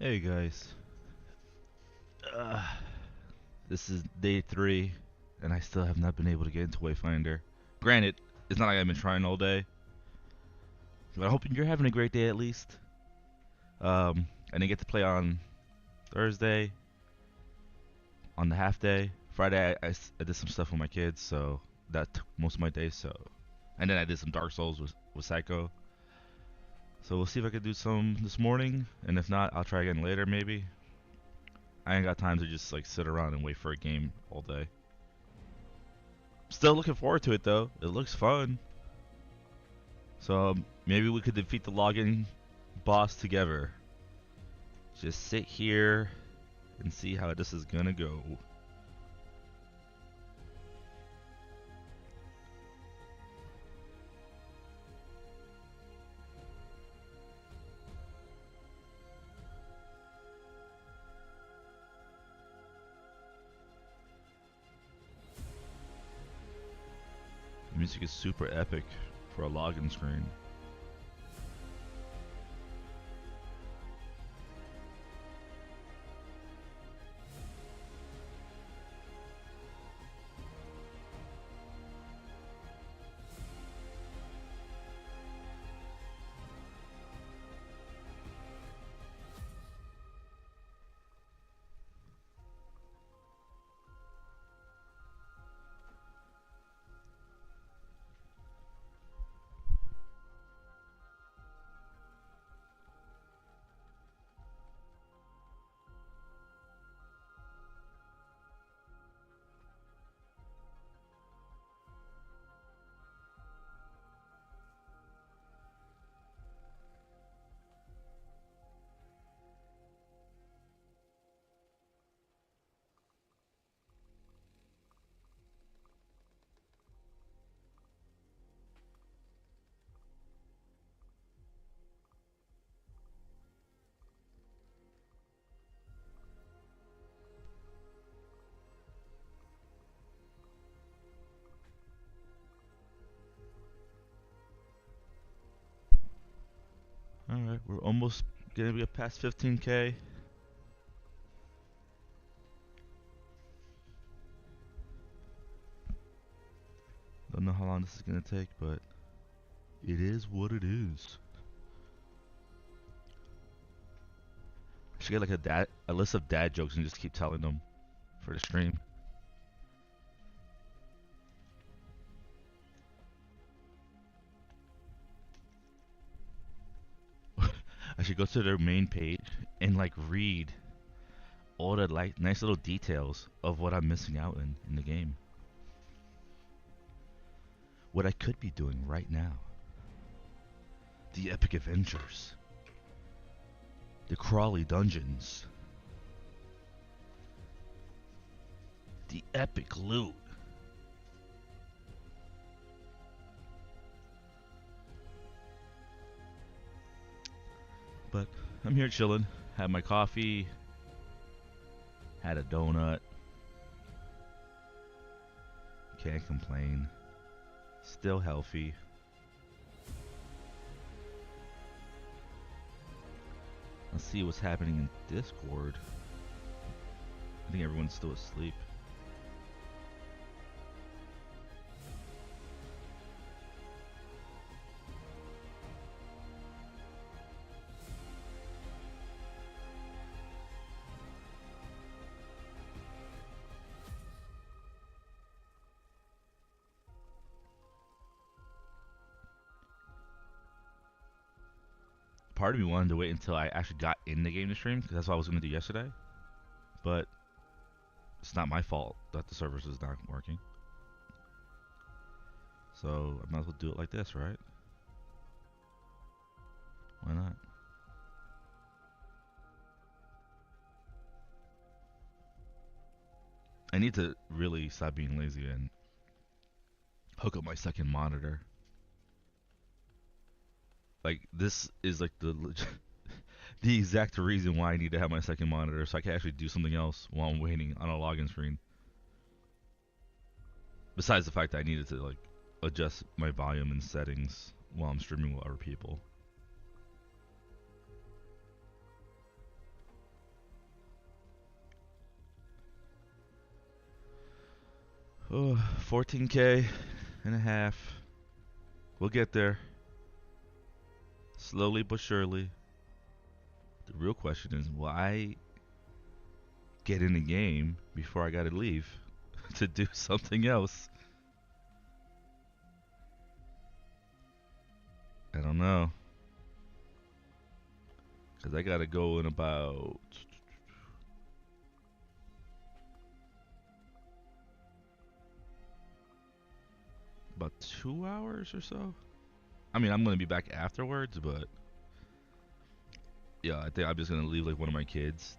Hey guys, uh, this is day 3, and I still have not been able to get into Wayfinder. Granted, it's not like I've been trying all day, but I'm hoping you're having a great day at least. I didn't get to play on Thursday, on the half day. Friday, I did some stuff with my kids, so that took most of my day. And then I did some Dark Souls with Psycho. So we'll see if I can do some this morning, and if not, I'll try again later maybe. I ain't got time to just like sit around and wait for a game all day. Still looking forward to it though. It looks fun. So maybe we could defeat the login boss together. Just sit here and see how this is gonna go. The music is super epic for a login screen. Alright, we're almost gonna be up past 15k. Don't know how long this is gonna take, but it is what it is. I should get like a list of dad jokes and just keep telling them for the stream. I should go to their main page and like read all the like nice little details of what I'm missing out in the game. What I could be doing right now. The epic adventures. The crawly dungeons. The epic loot. But I'm here chilling. Had my coffee. Had a donut. Can't complain. Still healthy. Let's see what's happening in Discord. I think everyone's still asleep. Part of me wanted to wait until I actually got in the game to stream, because that's what I was going to do yesterday. But it's not my fault that the service is not working. So I might as well do it like this, right? Why not? I need to really stop being lazy and hook up my second monitor. Like, this is like the exact reason why I need to have my second monitor, so I can actually do something else while I'm waiting on a login screen. Besides the fact that I needed to like adjust my volume and settings while I'm streaming with other people. Oh, 14K and a half. We'll get there. Slowly but surely. The real question is why get in the game before I gotta leave to do something else? I don't know. Because I gotta go in about 2 hours or so. I mean, I'm gonna be back afterwards, but yeah, I think I'm just gonna leave like one of my kids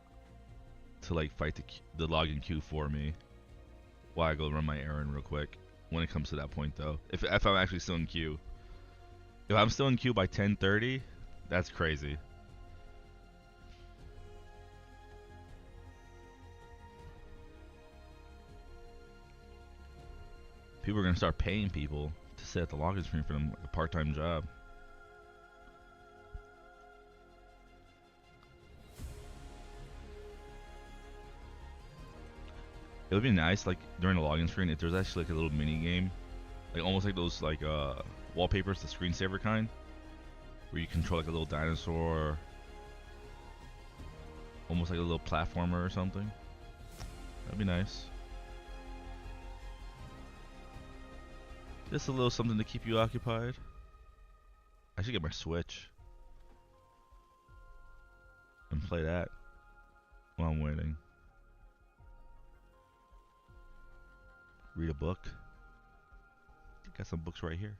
to like fight the login queue for me while I go run my errand real quick. When it comes to that point, though, if I'm actually still in queue, if I'm still in queue by 10:30, that's crazy. People are gonna start paying people to sit at the login screen for them like a part-time job. It would be nice, like during the login screen, if there's actually like a little mini game, like almost like those like wallpapers, the screensaver kind, where you control like a little dinosaur, almost like a little platformer or something. That'd be nice. Just a little something to keep you occupied. I should get my Switch and play that while I'm waiting. Read a book. Got some books right here.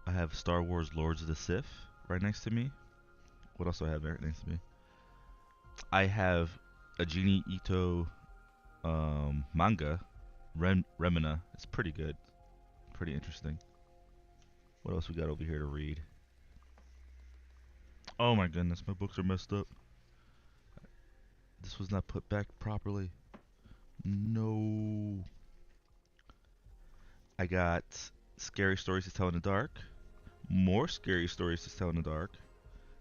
I have Star Wars Lords of the Sith right next to me. What else do I have right next to me? I have a Genie Ito manga, Remina. It's pretty good. Pretty interesting. What else we got over here to read? Oh my goodness, my books are messed up. This was not put back properly. No. I got Scary Stories to Tell in the Dark, more Scary Stories to Tell in the Dark,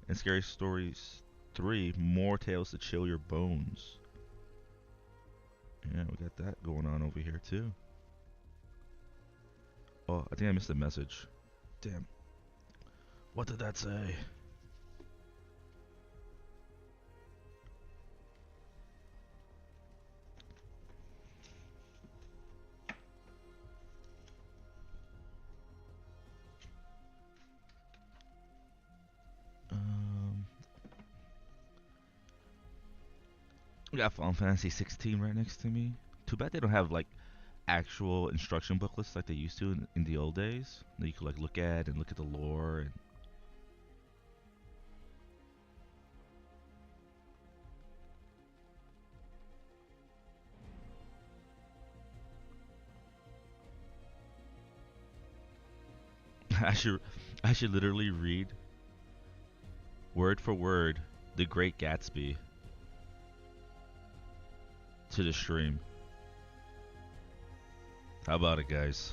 and Scary Stories 3, More Tales to Chill Your Bones. Yeah, we got that going on over here too. Oh, I think I missed a message. Damn. What did that say? We got Final Fantasy 16 right next to me. Too bad they don't have like actual instruction booklets like they used to in the old days that you could like look at and look at the lore and I should I should literally read word for word The Great Gatsby to the stream. How about it, guys?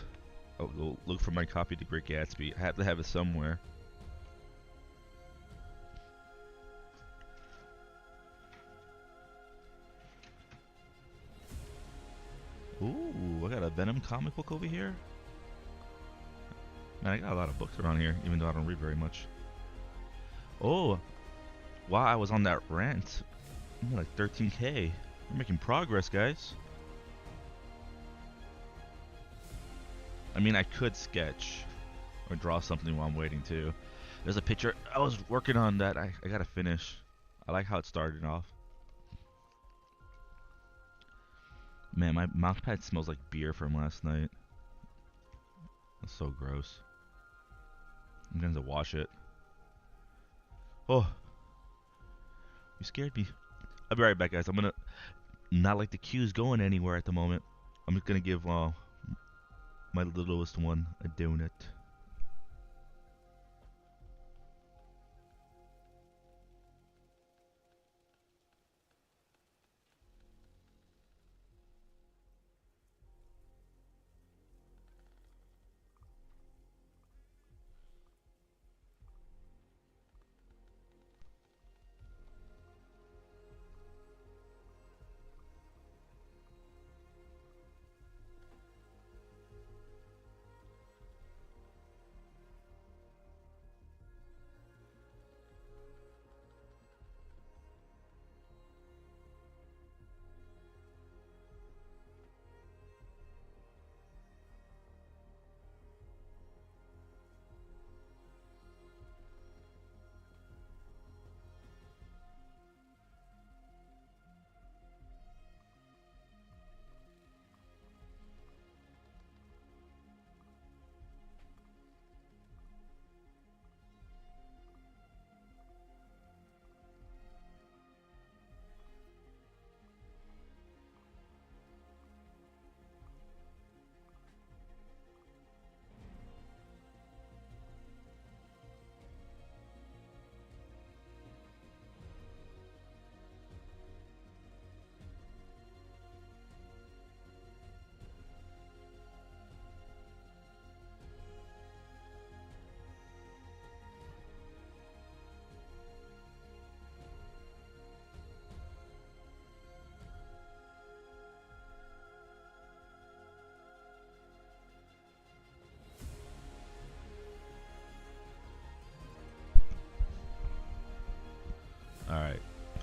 I'll go look for my copy of The Great Gatsby. I have to have it somewhere. Ooh, I got a Venom comic book over here. Man, I got a lot of books around here, even though I don't read very much. Oh, while I was on that rant, I'm at like 13K. We're making progress, guys. I mean, I could sketch or draw something while I'm waiting too. There's a picture. I was working on that. I gotta finish. I like how it started off. Man, my mousepad smells like beer from last night. That's so gross. I'm gonna have to wash it. Oh, you scared me. I'll be right back, guys. I'm gonna not like the queue's going anywhere at the moment. I'm just gonna give my littlest one a donut.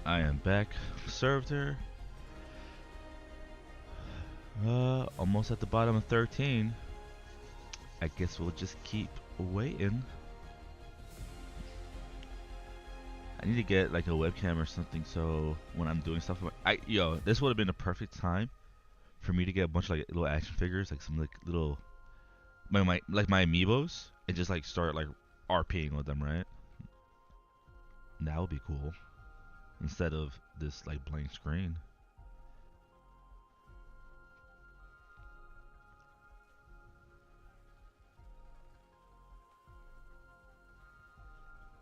I am back. Served her. Almost at the bottom of 13. I guess we'll just keep waiting. I need to get like a webcam or something so when I'm doing stuff, this would have been a perfect time for me to get a bunch of like little action figures, like some like little my amiibos, and just like start like RPing with them, right? That would be cool instead of this like blank screen.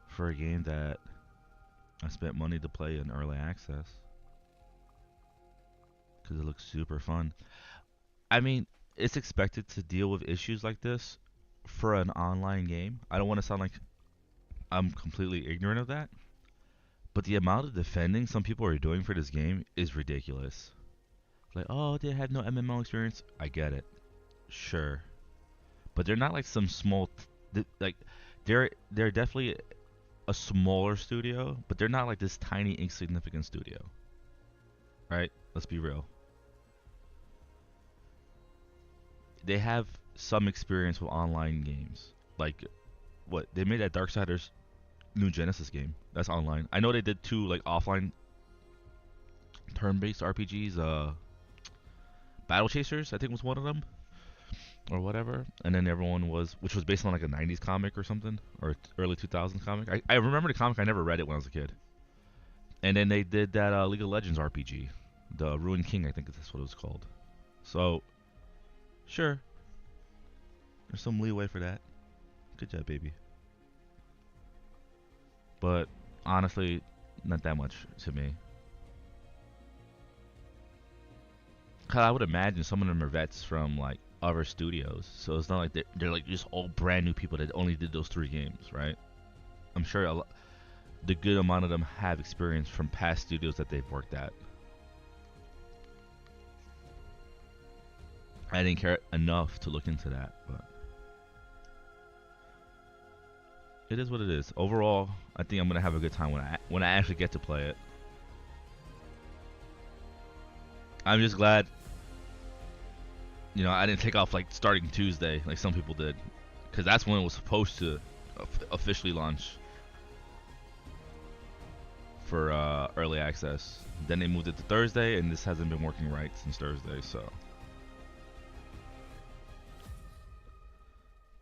For a game that I spent money to play in early access because it looks super fun. I mean, it's expected to deal with issues like this for an online game. I don't want to sound like I'm completely ignorant of that, but the amount of defending some people are doing for this game is ridiculous. Like, oh, they had no MMO experience. I get it, sure, but they're not like some small, like, they're definitely a smaller studio, but they're not like this tiny insignificant studio, right? Let's be real. They have some experience with online games. Like, what they made that Darksiders new Genesis game. That's online. I know they did two like offline turn-based RPGs. Battle Chasers, I think was one of them, or whatever. And then everyone was, which was based on like a '90s comic or something, or early 2000s comic. I remember the comic. I never read it when I was a kid. And then they did that League of Legends RPG, the Ruined King. I think that's what it was called. So, sure, there's some leeway for that. Good job, baby. But honestly, not that much to me. Cause I would imagine some of them are vets from like other studios, so it's not like they're like just all brand new people that only did those 3 games, right? I'm sure the good amount of them have experience from past studios that they've worked at. I didn't care enough to look into that, but it is what it is. Overall, I think I'm gonna have a good time when I actually get to play it. I'm just glad, I didn't take off like starting Tuesday like some people did, because that's when it was supposed to officially launch for early access. Then they moved it to Thursday, and this hasn't been working right since Thursday, so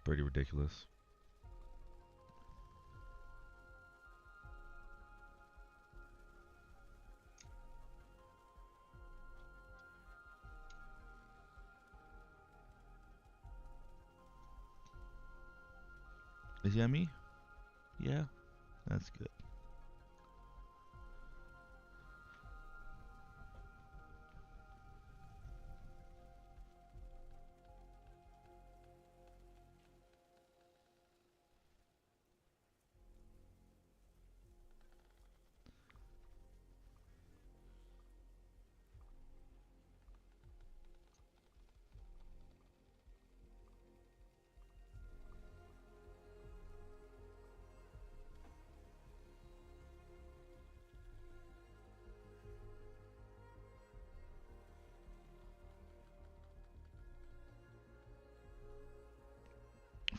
pretty ridiculous. Is yummy? Yeah, that's good.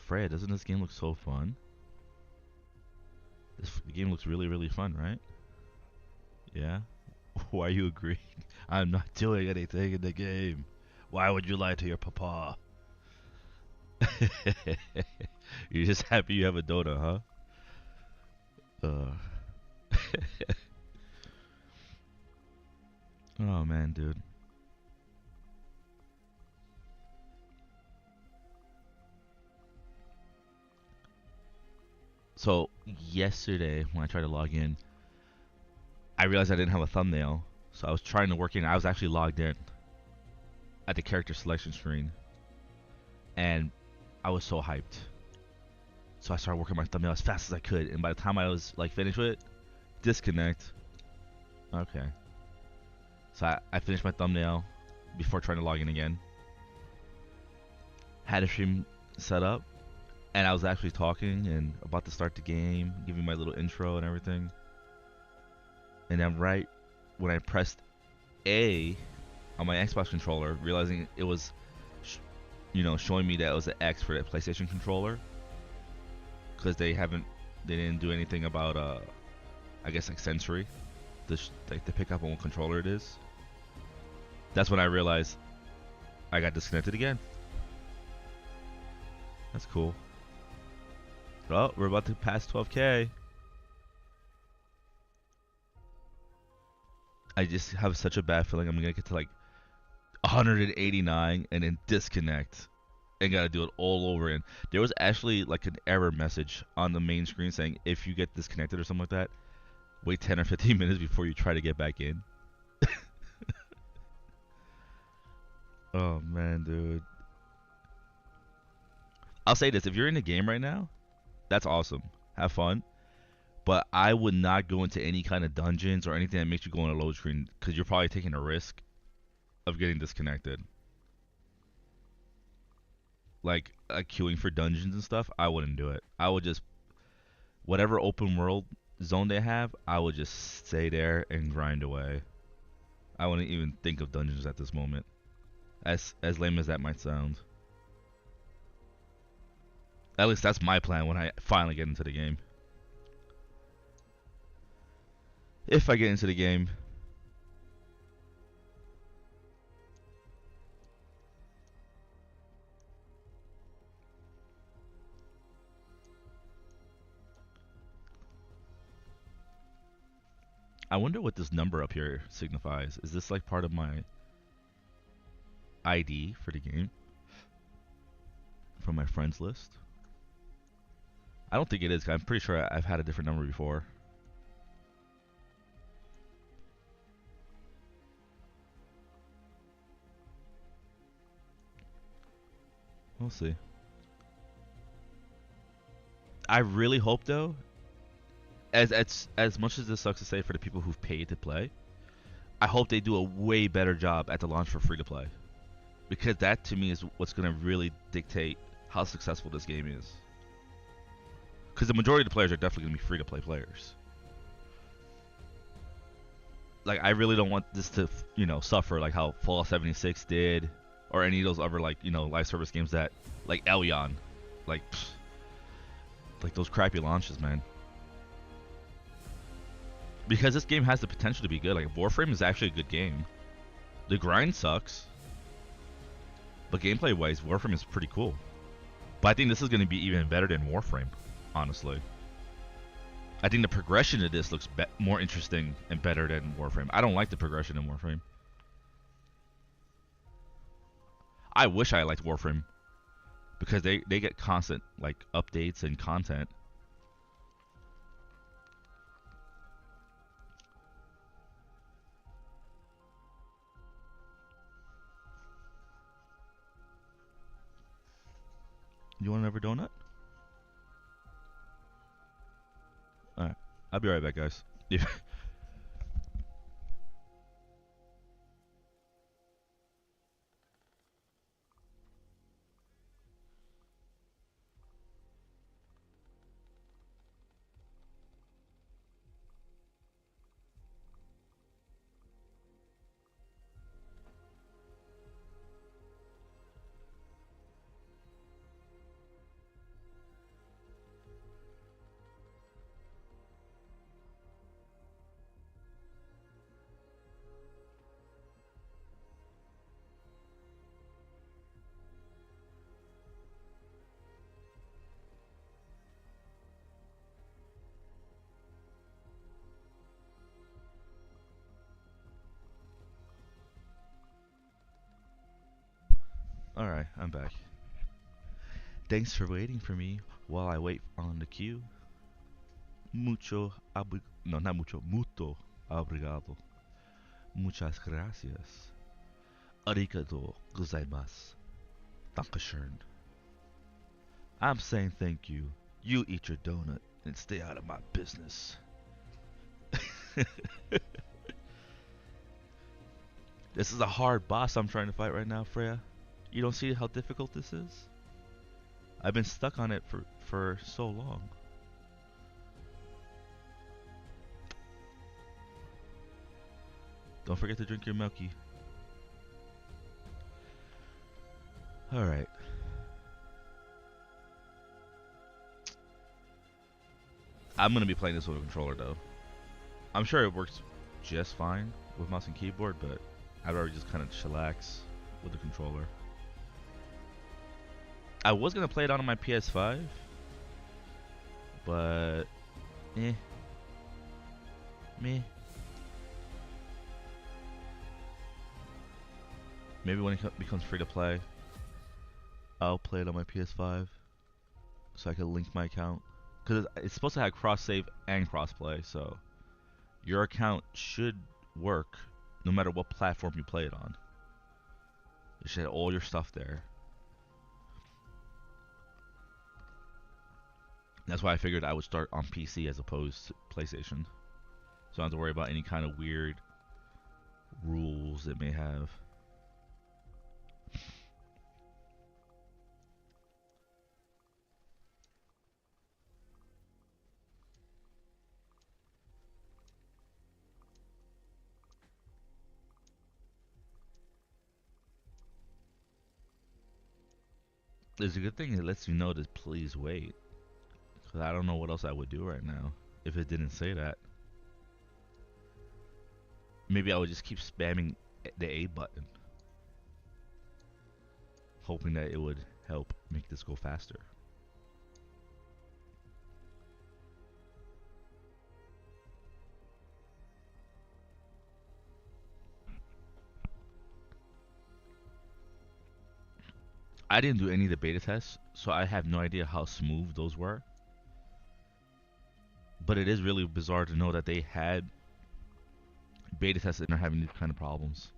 Fred, doesn't this game look so fun? This game looks really, really fun, right? Yeah? Why are you agreeing? I'm not doing anything in the game. Why would you lie to your papa? You're just happy you have a Dota, huh? Oh man, dude. So yesterday when I tried to log in, I realized I didn't have a thumbnail. So I was trying to work in. I was actually logged in at the character selection screen, and I was so hyped. So I started working my thumbnail as fast as I could, and by the time I was like finished with it, disconnect. Okay. So I finished my thumbnail before trying to log in again. Had a stream set up, and I was actually talking and about to start the game, giving my little intro and everything. and then right when I pressed A on my Xbox controller, realizing it was, showing me that it was an X for the PlayStation controller, because they didn't do anything about I guess like sensory, like to pick up on what controller it is. That's when I realized I got disconnected again. That's cool. Oh, we're about to pass 12K. I just have such a bad feeling I'm gonna get to like 189 and then disconnect and gotta do it all over again. There was actually like an error message on the main screen saying if you get disconnected or something like that, wait 10 or 15 minutes before you try to get back in. Oh man, dude. I'll say this: if you're in the game right now, that's awesome. Have fun. But I would not go into any kind of dungeons or anything that makes you go on a load screen because you're probably taking a risk of getting disconnected. Like queuing for dungeons and stuff, I wouldn't do it. I would just whatever open world zone they have, I would just stay there and grind away. I wouldn't even think of dungeons at this moment. As lame as that might sound. At least that's my plan when I finally get into the game. If I get into the game. I wonder what this number up here signifies. Is this like part of my ID for the game? From my friends list? I don't think it is. I'm pretty sure I've had a different number before. We'll see. I really hope though, as much as this sucks to say for the people who've paid to play, I hope they do a way better job at the launch for free to play. Because that to me is what's gonna really dictate how successful this game is. Because the majority of the players are definitely gonna be free to play players. Like I really don't want this to, suffer like how Fallout 76 did, or any of those other like, live service games that, like Elyon, like those crappy launches, man. Because this game has the potential to be good. Like Warframe is actually a good game. The grind sucks, but gameplay-wise, Warframe is pretty cool. But I think this is going to be even better than Warframe, honestly. I think the progression of this looks more interesting and better than Warframe. I don't like the progression in Warframe. I wish I liked Warframe because they get constant like updates and content. You want another donut? Alright. I'll be right back, guys. Alright, I'm back. Thanks for waiting for me while I wait on the queue. No, not mucho. Mucho obrigado. Muchas gracias. Arigato gozaimasu. Dankeschön. I'm saying thank you. You eat your donut and stay out of my business. This is a hard boss I'm trying to fight right now, Freya. You don't see how difficult this is? I've been stuck on it for so long. Don't forget to drink your milky. Alright. I'm gonna be playing this with a controller though. I'm sure it works just fine with mouse and keyboard, but I'd rather just kind of chillax with the controller. I was gonna play it on my PS5, but meh. Maybe when it becomes free to play, I'll play it on my PS5 so I can link my account. Because it's supposed to have cross save and cross play, so your account should work no matter what platform you play it on. You should have all your stuff there. That's why I figured I would start on PC as opposed to PlayStation. So I don't have to worry about any kind of weird rules it may have. It's a good thing it lets you know to please wait. Because I don't know what else I would do right now if it didn't say that. Maybe I would just keep spamming the A button, hoping that it would help make this go faster. I didn't do any of the beta tests, so I have no idea how smooth those were. But it is really bizarre to know that they had beta tests and are having these kind of problems.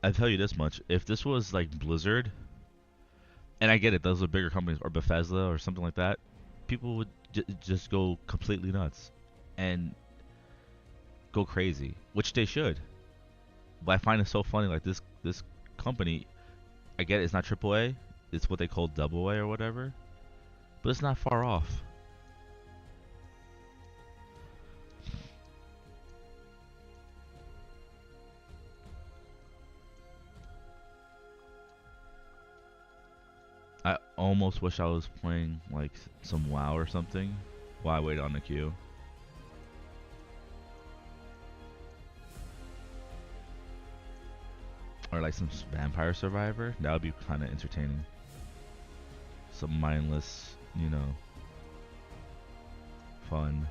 I tell you this much: if this was like Blizzard, and I get it, those are bigger companies, or Bethesda or something like that, people would just go completely nuts and go crazy, which they should. But I find it so funny, like this company, I get it, it's not AAA, it's what they call AA or whatever, but it's not far off. I almost wish I was playing like some WoW or something while I wait on the queue. Or like some Vampire Survivor. That would be kind of entertaining. Some mindless, you know, fun.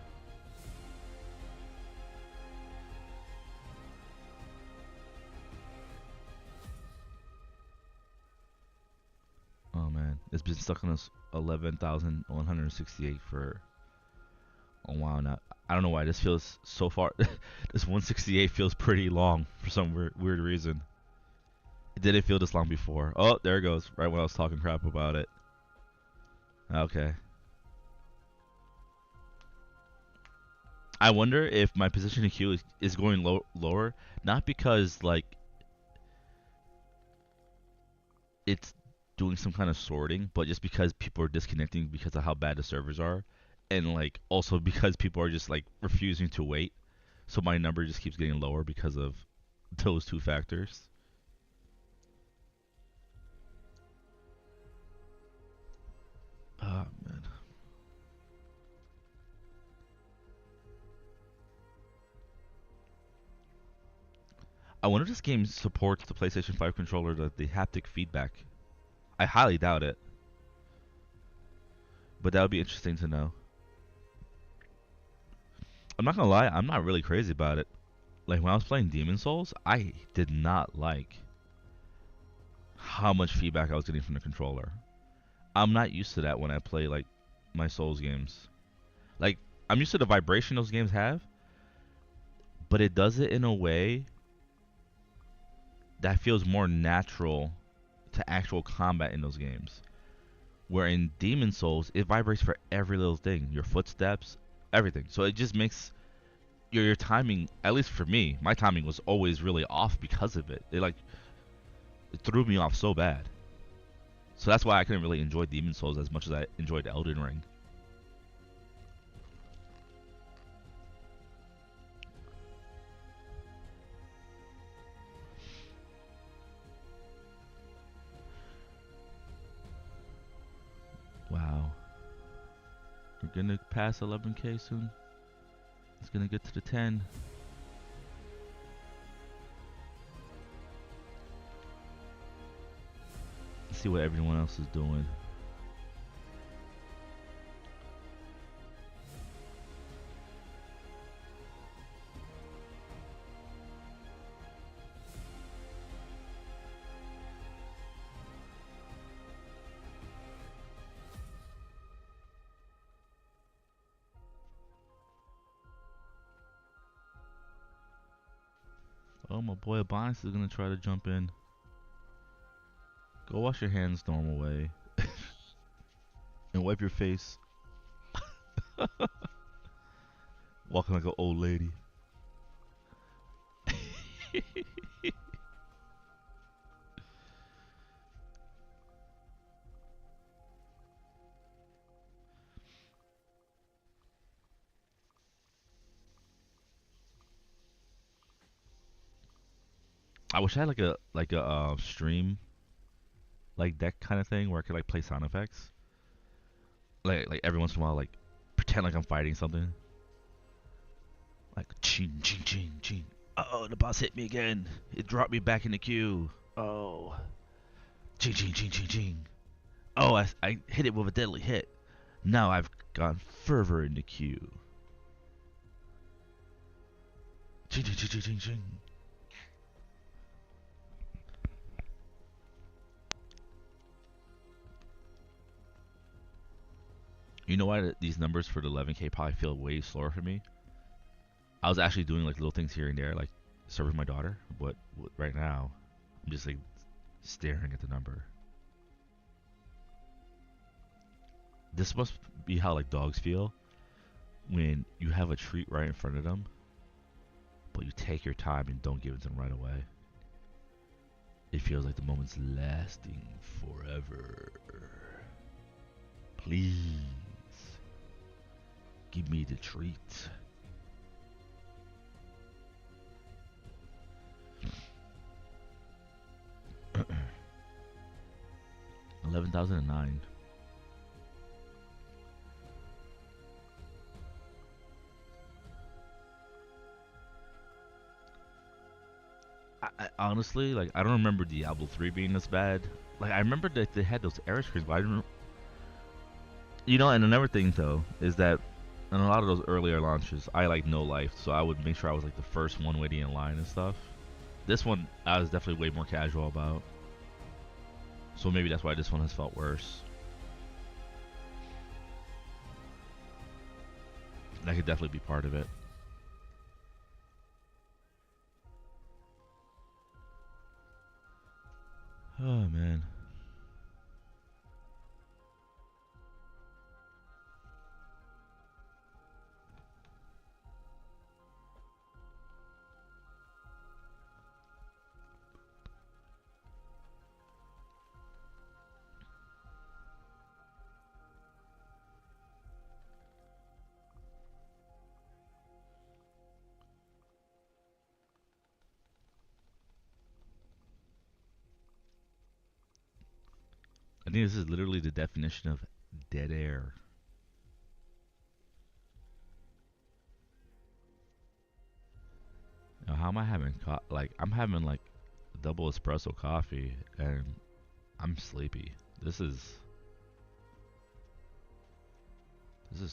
Oh man, it's been stuck on this 11,168 for a while now. I don't know why this feels so far. This 168 feels pretty long for some weird reason. It didn't feel this long before. Oh, there it goes. Right when I was talking crap about it. Okay. I wonder if my position in queue is going lower, not because like it's doing some kind of sorting, but just because people are disconnecting because of how bad the servers are, and like also because people are just like refusing to wait. So my number just keeps getting lower because of those two factors. Oh man. I wonder if this game supports the PlayStation 5 controller, the haptic feedback. I highly doubt it. But that would be interesting to know. I'm not gonna lie, I'm not really crazy about it. Like when I was playing Demon Souls, I did not like how much feedback I was getting from the controller. I'm not used to that when I play like my Souls games. Like I'm used to the vibration those games have, but it does it in a way that feels more natural to actual combat in those games. Where in Demon Souls, it vibrates for every little thing, your footsteps, everything. So it just makes your timing, at least for me, my timing was always really off because of it. It threw me off so bad. So that's why I couldn't really enjoy Demon Souls as much as I enjoyed Elden Ring. gonna pass 11K soon. It's gonna get to the 10. Let's see what everyone else is doing. Oh, my boy Abonix is gonna try to jump in. Go wash your hands normal way. And wipe your face. Walking like an old lady. I wish I had like a stream like deck kind of thing where I could like play sound effects. Like every once in a while, like pretend like I'm fighting something. Like ching ching ching ching. Oh, the boss hit me again. It dropped me back in the queue. Oh, ching ching ching ching ching. Oh, I hit it with a deadly hit. Now I've gone further in the queue. Ching ching ching ching ching ching. You know why these numbers for the 11K probably feel way slower for me? I was actually doing like little things here and there, like serving my daughter, but right now I'm just like staring at the number. This must be how like dogs feel when you have a treat right in front of them, but you take your time and don't give it to them right away. It feels like the moment's lasting forever. Please, give me the treat. 11,009. I honestly, like, I don't remember Diablo 3 being this bad. Like, I remember that they had those error screens, but I didn't. You know, and another thing though is that in a lot of those earlier launches, I like no life, so I would make sure I was like the first one waiting in line and stuff. This one, I was definitely way more casual about. So maybe that's why this one has felt worse. That could definitely be part of it. Oh man. I think this is literally the definition of dead air. Now, how am I having like I'm having like double espresso coffee and I'm sleepy. This is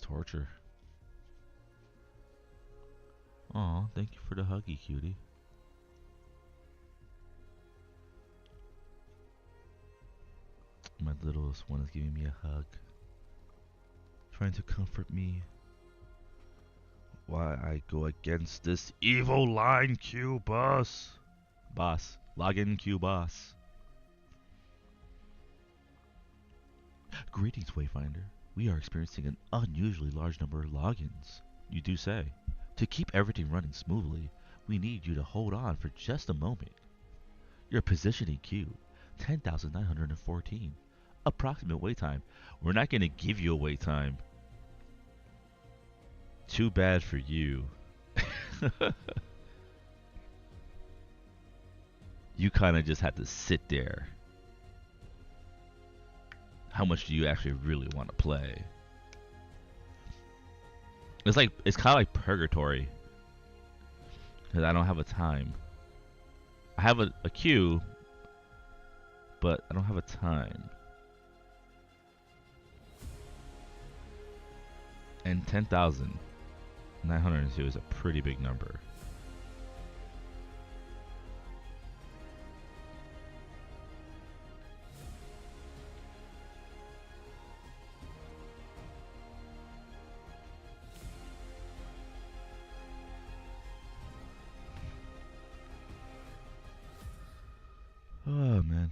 torture. Aw, thank you for the huggy, cutie. My littlest one is giving me a hug, trying to comfort me while I go against this evil line queue boss. Login queue boss. Greetings, Wayfinder. We are experiencing an unusually large number of logins. You do say. To keep everything running smoothly, we need you to hold on for just a moment. Your position in queue, 10,914. Approximate wait time. We're not going to give you a wait time. Too bad for you. You kind of just have to sit there. How much do you actually really want to play? it's kind of like purgatory because I don't have a time. I have a queue, but I don't have a time. And 10,902 is a pretty big number. Oh man.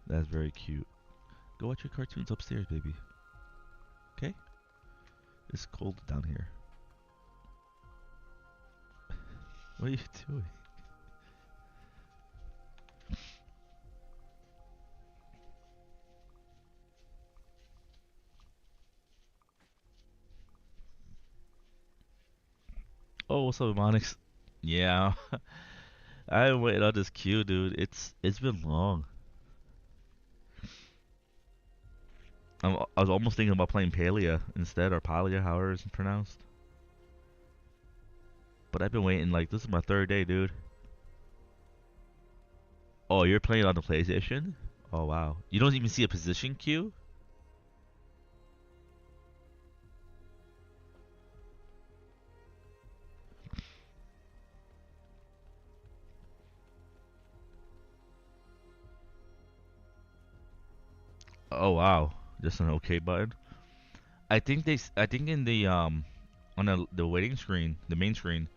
That's very cute. Go watch your cartoons upstairs, baby. Okay? It's cold down here. What are you doing? Oh, what's up, Monix? Yeah, I've been waiting on this queue, dude. It's been long. I was almost thinking about playing Palia instead, or Palia, however it's pronounced. But I've been waiting, like, this is my third day, dude. Oh, you're playing on the PlayStation? Oh, wow. You don't even see a position queue? Oh, wow. Just an OK button. I think in the on the waiting screen, the main screen,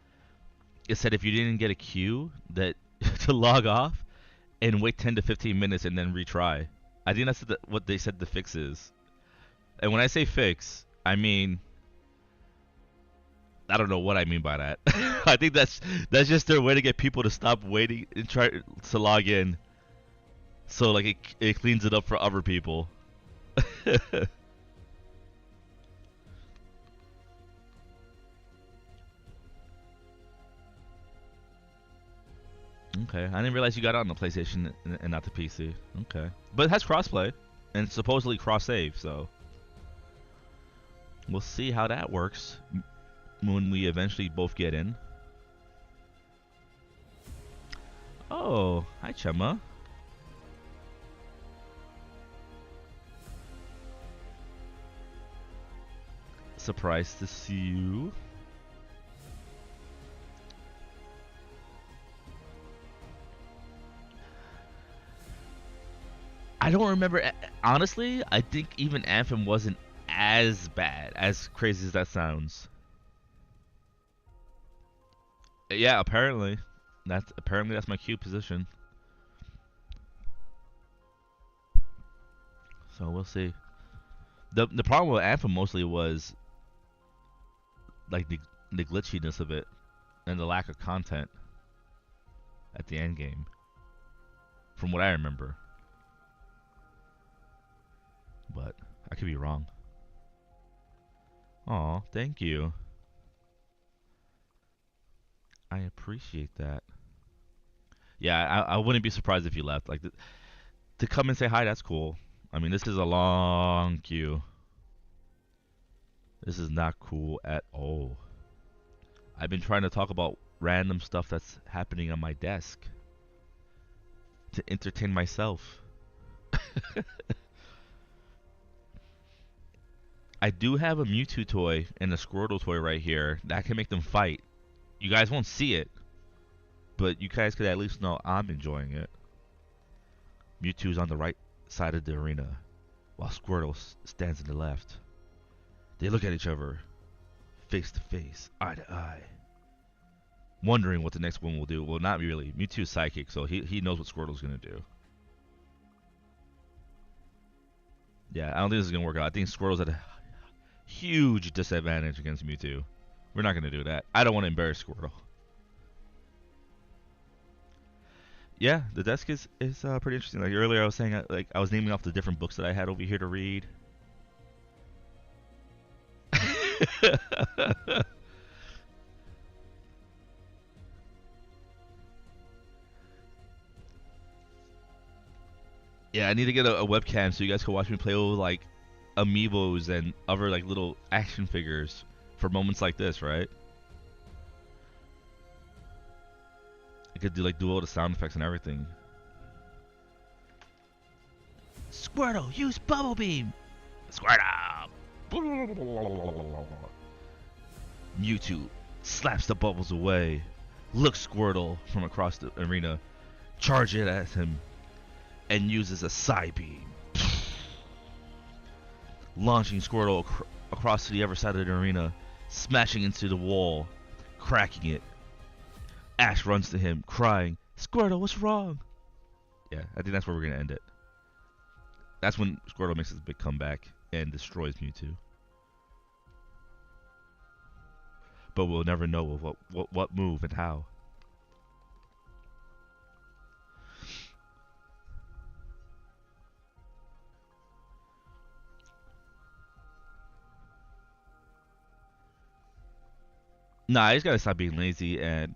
it said if you didn't get a queue that to log off and wait 10 to 15 minutes and then retry. I think that's what they said the fix is. And when I say fix, I mean I don't know what I mean by that. I think that's just their way to get people to stop waiting and try to log in. So like it cleans it up for other people. Okay, I didn't realize you got it on the PlayStation and not the PC. Okay, but it has crossplay and supposedly cross save, so we'll see how that works when we eventually both get in. Oh, hi Chema. Surprised to see you. I don't remember. Honestly, I think even Anthem wasn't as bad, as crazy as that sounds. Yeah, apparently. That's my queue position. So we'll see. The problem with Anthem mostly was like the glitchiness of it and the lack of content at the end game, from what I remember. But I could be wrong. Aw, thank you. I appreciate that. Yeah, I wouldn't be surprised if you left. Like to come and say hi, that's cool. I mean, this is a long queue. This is not cool at all. I've been trying to talk about random stuff that's happening on my desk to entertain myself. I do have a Mewtwo toy and a Squirtle toy right here that can make them fight. You guys won't see it, but you guys could at least know I'm enjoying it. Mewtwo's on the right side of the arena, while Squirtle stands in the left. They look at each other, face to face, eye to eye, wondering what the next one will do. Well, not really. Mewtwo's psychic, so he knows what Squirtle's gonna do. Yeah, I don't think this is gonna work out. I think Squirtle's at a huge disadvantage against Mewtwo. We're not gonna do that. I don't want to embarrass Squirtle. Yeah, the desk is pretty interesting. Like earlier, I was saying, like I was naming off the different books that I had over here to read. Yeah, I need to get a webcam so you guys can watch me play with like amiibos and other like little action figures for moments like this, right? I could do all the sound effects and everything. Squirtle, use bubble beam. Squirtle. Mewtwo slaps the bubbles away. Looks Squirtle from across the arena, charge it at him, and uses a Psy Beam, launching Squirtle across to the other side of the arena, smashing into the wall, cracking it. Ash runs to him, crying, "Squirtle, what's wrong?" Yeah, I think that's where we're gonna end it. That's when Squirtle makes his big comeback and destroys Mewtwo. But we'll never know what move and how. Nah, I just gotta stop being lazy and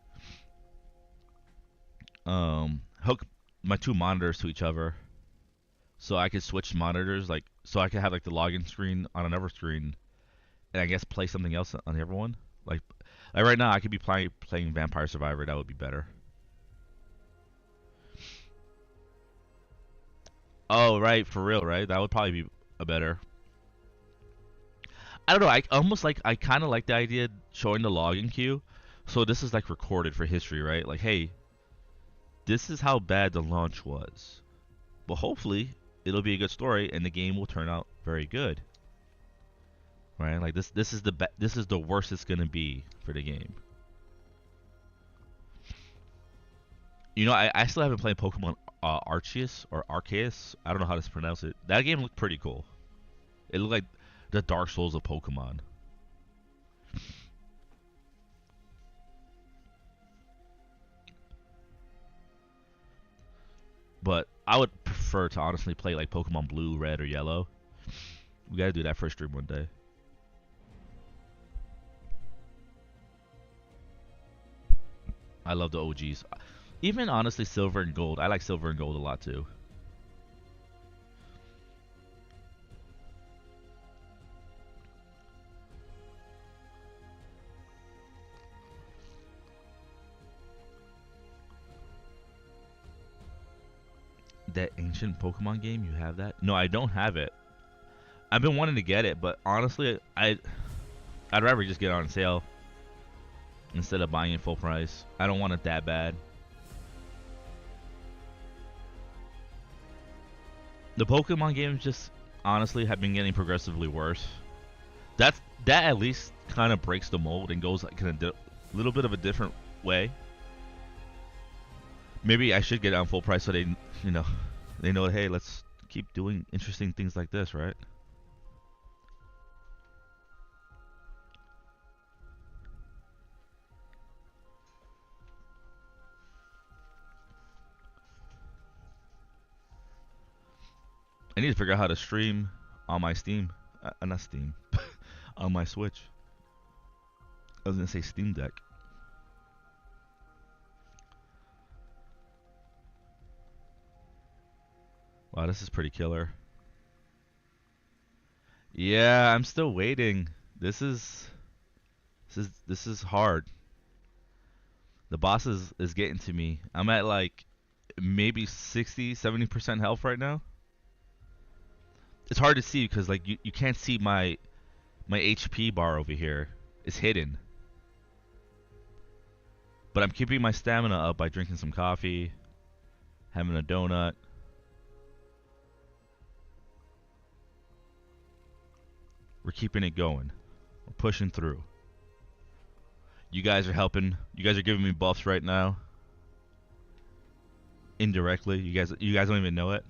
hook my two monitors to each other, so I could switch monitors, like so I could have like the login screen on another screen, and I guess play something else on the other one. Like right now, I could be playing Vampire Survivor. That would be better. Oh right, for real, right? That would probably be a better. I don't know. I kind of like the idea of showing the login queue. So this is like recorded for history, right? Like, hey, this is how bad the launch was. But hopefully, it'll be a good story, and the game will turn out very good. Right? Like this is the worst it's gonna be for the game. You know, I still haven't played Pokemon Arceus or Arceus. I don't know how to pronounce it. That game looked pretty cool. It looked like the Dark Souls of Pokemon. But I would prefer to honestly play like Pokemon Blue, Red, or Yellow. We gotta do that for a stream one day. I love the OGs. Even honestly, Silver and Gold. I like Silver and Gold a lot too. That ancient Pokemon game, you have that? No, I don't have it. I've been wanting to get it, but honestly, I'd rather just get it on sale instead of buying it full price. I don't want it that bad. The Pokemon games just honestly have been getting progressively worse. That at least kind of breaks the mold and goes like in a little bit of a different way. Maybe I should get it on full price so they know, hey, let's keep doing interesting things like this, right? I need to figure out how to stream on my Steam, not Steam, on my Switch. I was gonna say Steam Deck. Wow, this is pretty killer. Yeah, I'm still waiting. This is hard. The boss is getting to me. I'm at like maybe 60, 70% health right now. It's hard to see because like you can't see my HP bar over here. It's hidden. But I'm keeping my stamina up by drinking some coffee, having a donut. We're keeping it going. We're pushing through. You guys are helping. You guys are giving me buffs right now. Indirectly. You guys don't even know it.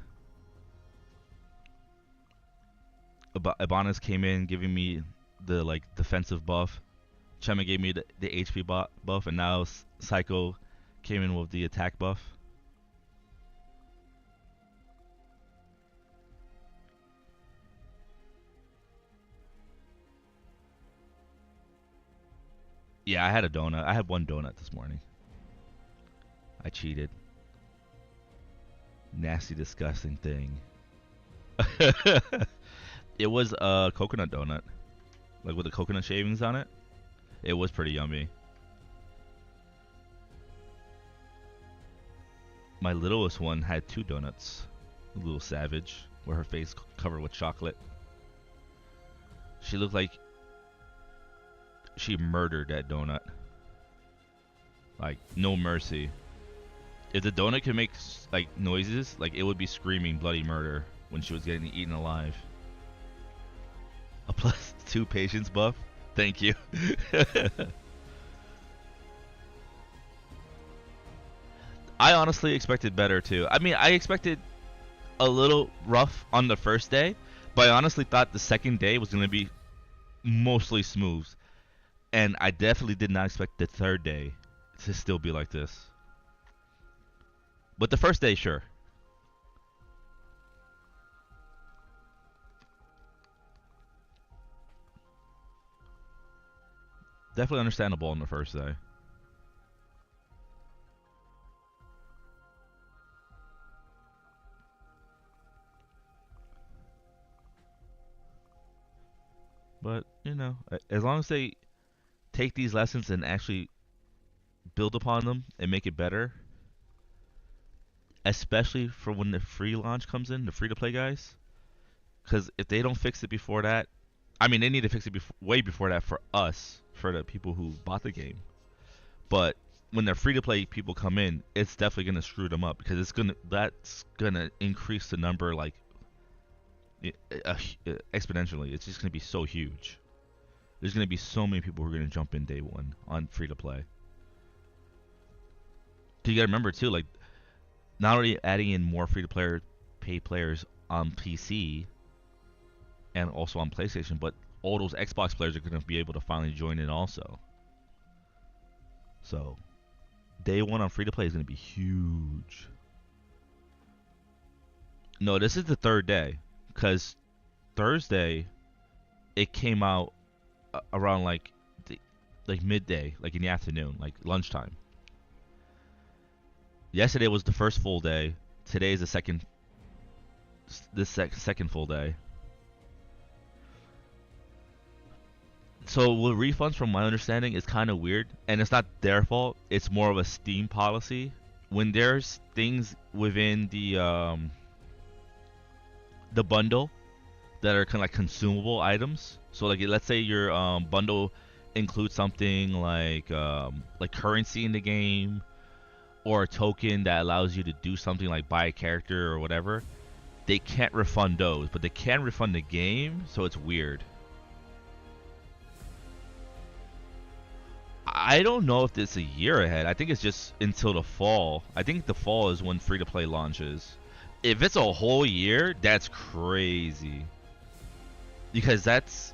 Ibanez came in giving me the like defensive buff. Chema gave me the HP buff, and now Psycho came in with the attack buff. Yeah, I had a donut. I had one donut this morning. I cheated. Nasty, disgusting thing. It was a coconut donut, like with the coconut shavings on it. It was pretty yummy. My littlest one had 2 donuts. A little savage, with her face covered with chocolate. She looked like she murdered that donut. Like, no mercy. If the donut could make like noises, like it would be screaming bloody murder when she was getting eaten alive. A +2 patience buff? Thank you. I honestly expected better too. I mean, I expected a little rough on the first day, but I honestly thought the second day was going to be mostly smooth. And I definitely did not expect the third day to still be like this. But the first day, sure. Definitely understandable on the first day. But, you know, as long as they take these lessons and actually build upon them and make it better, especially for when the free launch comes in, the free to play guys. Because if they don't fix it before that, I mean, they need to fix it way before that for us, for the people who bought the game. But when the free to play people come in, it's definitely gonna screw them up because that's gonna increase the number like exponentially. It's just gonna be so huge. There's gonna be so many people who are gonna jump in day one on free to play. You gotta remember too, like not only adding in more free to pay players on PC and also on PlayStation, but all those Xbox players are gonna be able to finally join in also. So day one on free to play is gonna be huge. No, this is the third day, because Thursday it came out around like midday, like in the afternoon, like lunchtime. Yesterday was the first full day. Today is the second. Second full day. So with refunds, from my understanding, is kind of weird, and it's not their fault. It's more of a Steam policy. When there's things within the bundle that are kind of like consumable items. So like, let's say your bundle includes something like currency in the game, or a token that allows you to do something like buy a character or whatever. They can't refund those, but they can refund the game, so it's weird. I don't know if it's a year ahead. I think it's just until the fall. I think the fall is when free to play launches. If it's a whole year, that's crazy. Because that's,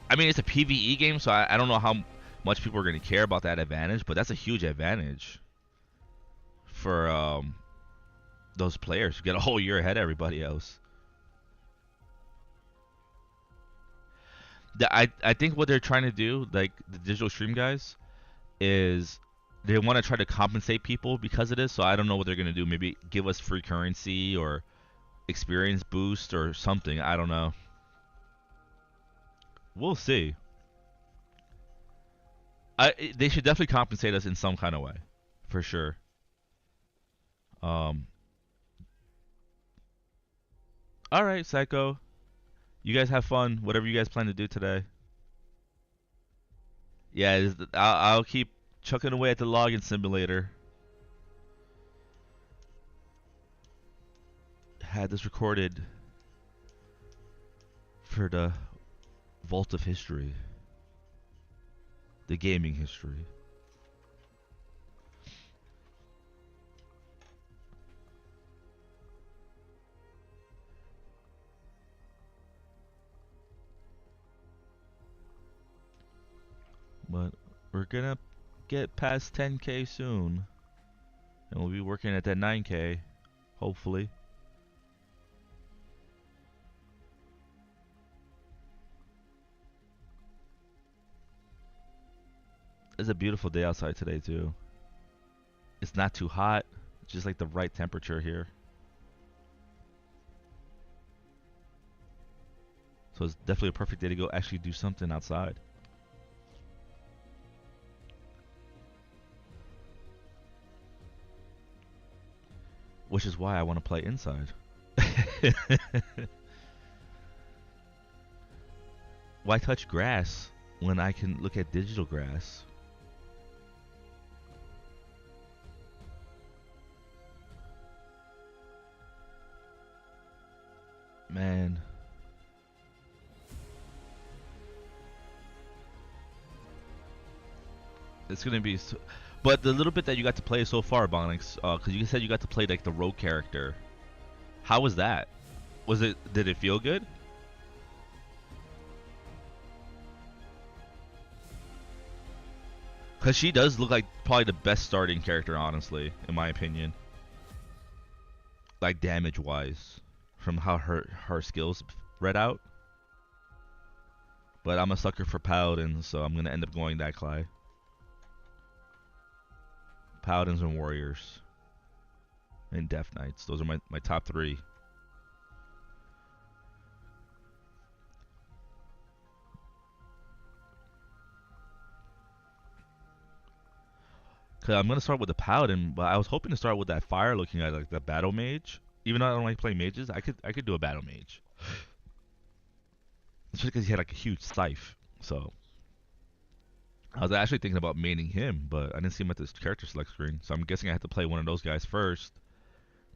I mean, it's a PvE game, so I don't know how much people are going to care about that advantage, but that's a huge advantage for those players who get a whole year ahead of everybody else. I think what they're trying to do, like the digital stream guys, is they want to try to compensate people because of this. So I don't know what they're going to do. Maybe give us free currency or experience boost or something. I don't know. We'll see. They should definitely compensate us in some kind of way, for sure. Um. All right, Psycho. You guys have fun. Whatever you guys plan to do today. Yeah, I'll keep chucking away at the login simulator. Had this recorded for the vault of history, the gaming history. But we're gonna get past 10K soon, and we'll be working at that 9K, hopefully. It's a beautiful day outside today too. It's not too hot. just like the right temperature here. So it's definitely a perfect day to go actually do something outside. Which is why I want to play inside. Why touch grass when I can look at digital grass? Man. It's gonna be so, but the little bit that you got to play so far, Bonix, because you said you got to play like the rogue character. How was that? Was it? Did it feel good? Because she does look like probably the best starting character, honestly, in my opinion. Like damage wise, from how her skills read out. But I'm a sucker for paladins, so I'm gonna end up going that Cly. Paladins and warriors. And Death Knights. Those are my top three. Cause I'm gonna start with the paladin, but I was hoping to start with that fire looking at like the battle mage. Even though I don't like playing mages, I could do a battle mage. It's just because he had like a huge scythe. So I was actually thinking about maining him, but I didn't see him at this character select screen. So I'm guessing I have to play one of those guys first,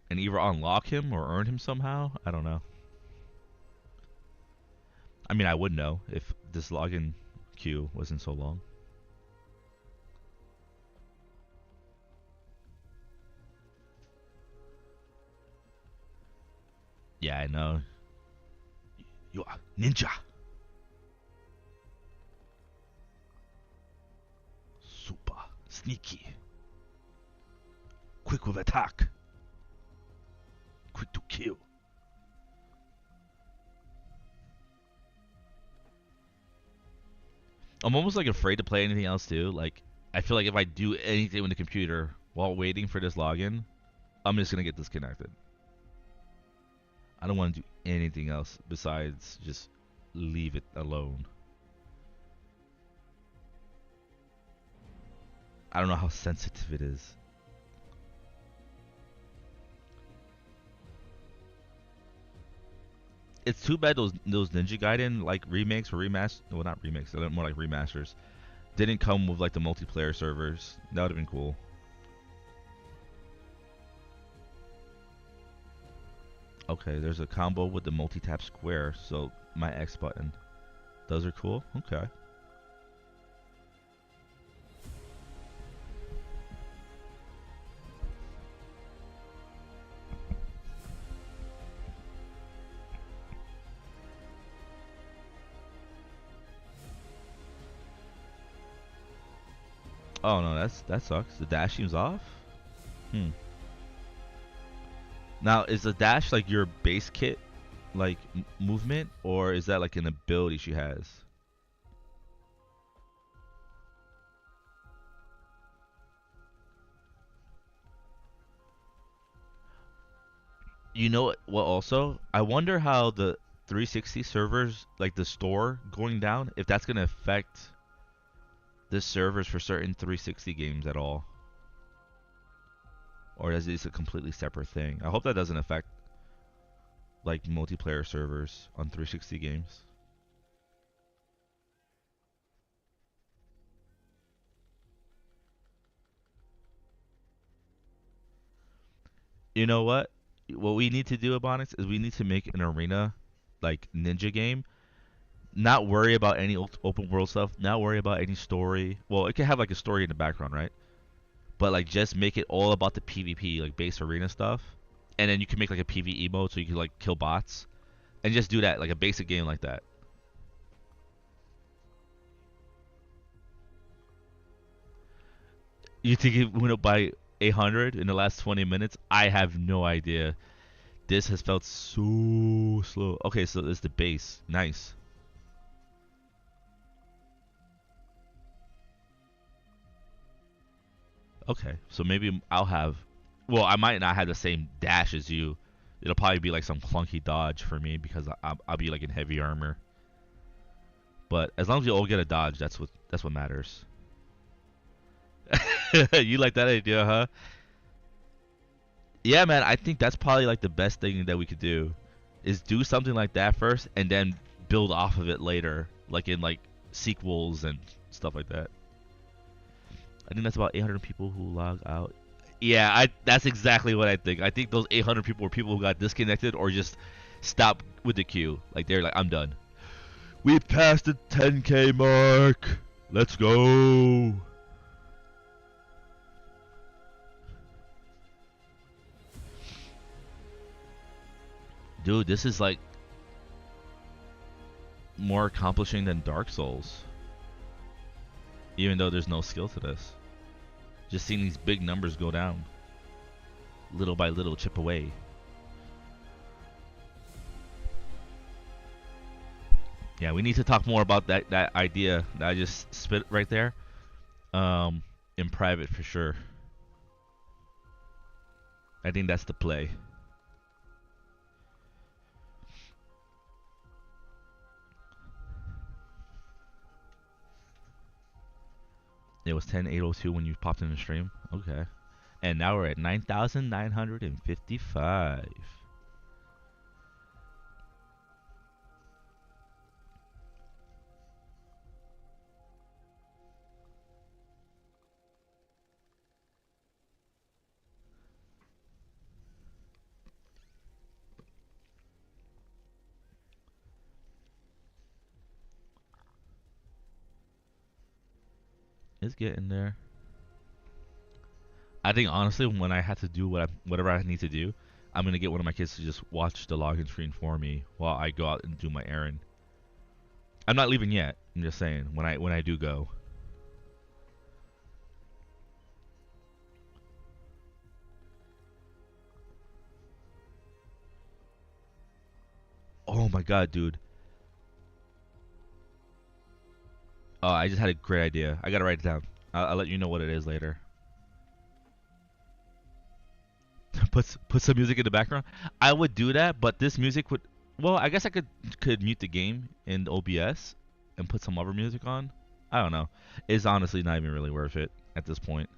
and either unlock him or earn him somehow. I don't know. I mean, I would know if this login queue wasn't so long. Yeah, I know. You are ninja. Super sneaky. Quick with attack. Quick to kill. I'm almost like afraid to play anything else too. Like I feel like if I do anything with the computer while waiting for this login, I'm just gonna get disconnected. I don't want to do anything else besides just leave it alone. I don't know how sensitive it is. It's too bad those Ninja Gaiden like remakes or remasters, well not remakes, they're more like remasters, didn't come with like the multiplayer servers. That would have been cool. Okay, there's a combo with the multi-tap square, so my X button. Those are cool. Okay. Oh no, that sucks. The dash seems off. Hmm. Now, is the dash like your base kit, like movement, or is that like an ability she has? You know what? Well, also, I wonder how the 360 servers, like the store going down, if that's gonna affect the servers for certain 360 games at all, or is this a completely separate thing? I hope that doesn't affect like multiplayer servers on 360 games. You know what? What we need to do, Ebonix, is we need to make an arena like ninja game. Not worry about any open world stuff. Not worry about any story. Well, it can have like a story in the background, right? But like just make it all about the PvP, like base arena stuff. And then you can make like a PvE mode so you can like kill bots. And just do that, like a basic game like that. You think it went up by 800 in the last 20 minutes? I have no idea. This has felt so slow. Okay, so it's the base. Nice. Okay, so maybe I'll have Well, I might not have the same dash as you. It'll probably be like some clunky dodge for me because I'll be like in heavy armor. But as long as you all get a dodge, that's what matters. You like that idea, huh? Yeah, man. I think that's probably like the best thing that we could do, is do something like that first and then build off of it later, like in like sequels and stuff like that. I think that's about 800 people who log out. Yeah, that's exactly what I think. I think those 800 people were people who got disconnected or just stopped with the queue. Like they're like, I'm done. We passed the 10K mark. Let's go. Dude, this is like more accomplishing than Dark Souls. Even though there's no skill to this. Just seeing these big numbers go down. Little by little, chip away. Yeah, we need to talk more about that idea that I just spit right there. In private for sure. I think that's the play. It was 10,802 when you popped in the stream. Okay. And now we're at 9,955. It's getting there. I think honestly, when I have to do whatever I need to do, I'm gonna get one of my kids to just watch the login screen for me while I go out and do my errand. I'm not leaving yet. I'm just saying when I do go. Oh my god, dude. Oh, I just had a great idea. I gotta write it down. I'll let you know what it is later. Put some music in the background. I would do that, but this music would. Well, I guess I could mute the game in OBS and put some other music on. I don't know. It's honestly not even really worth it at this point.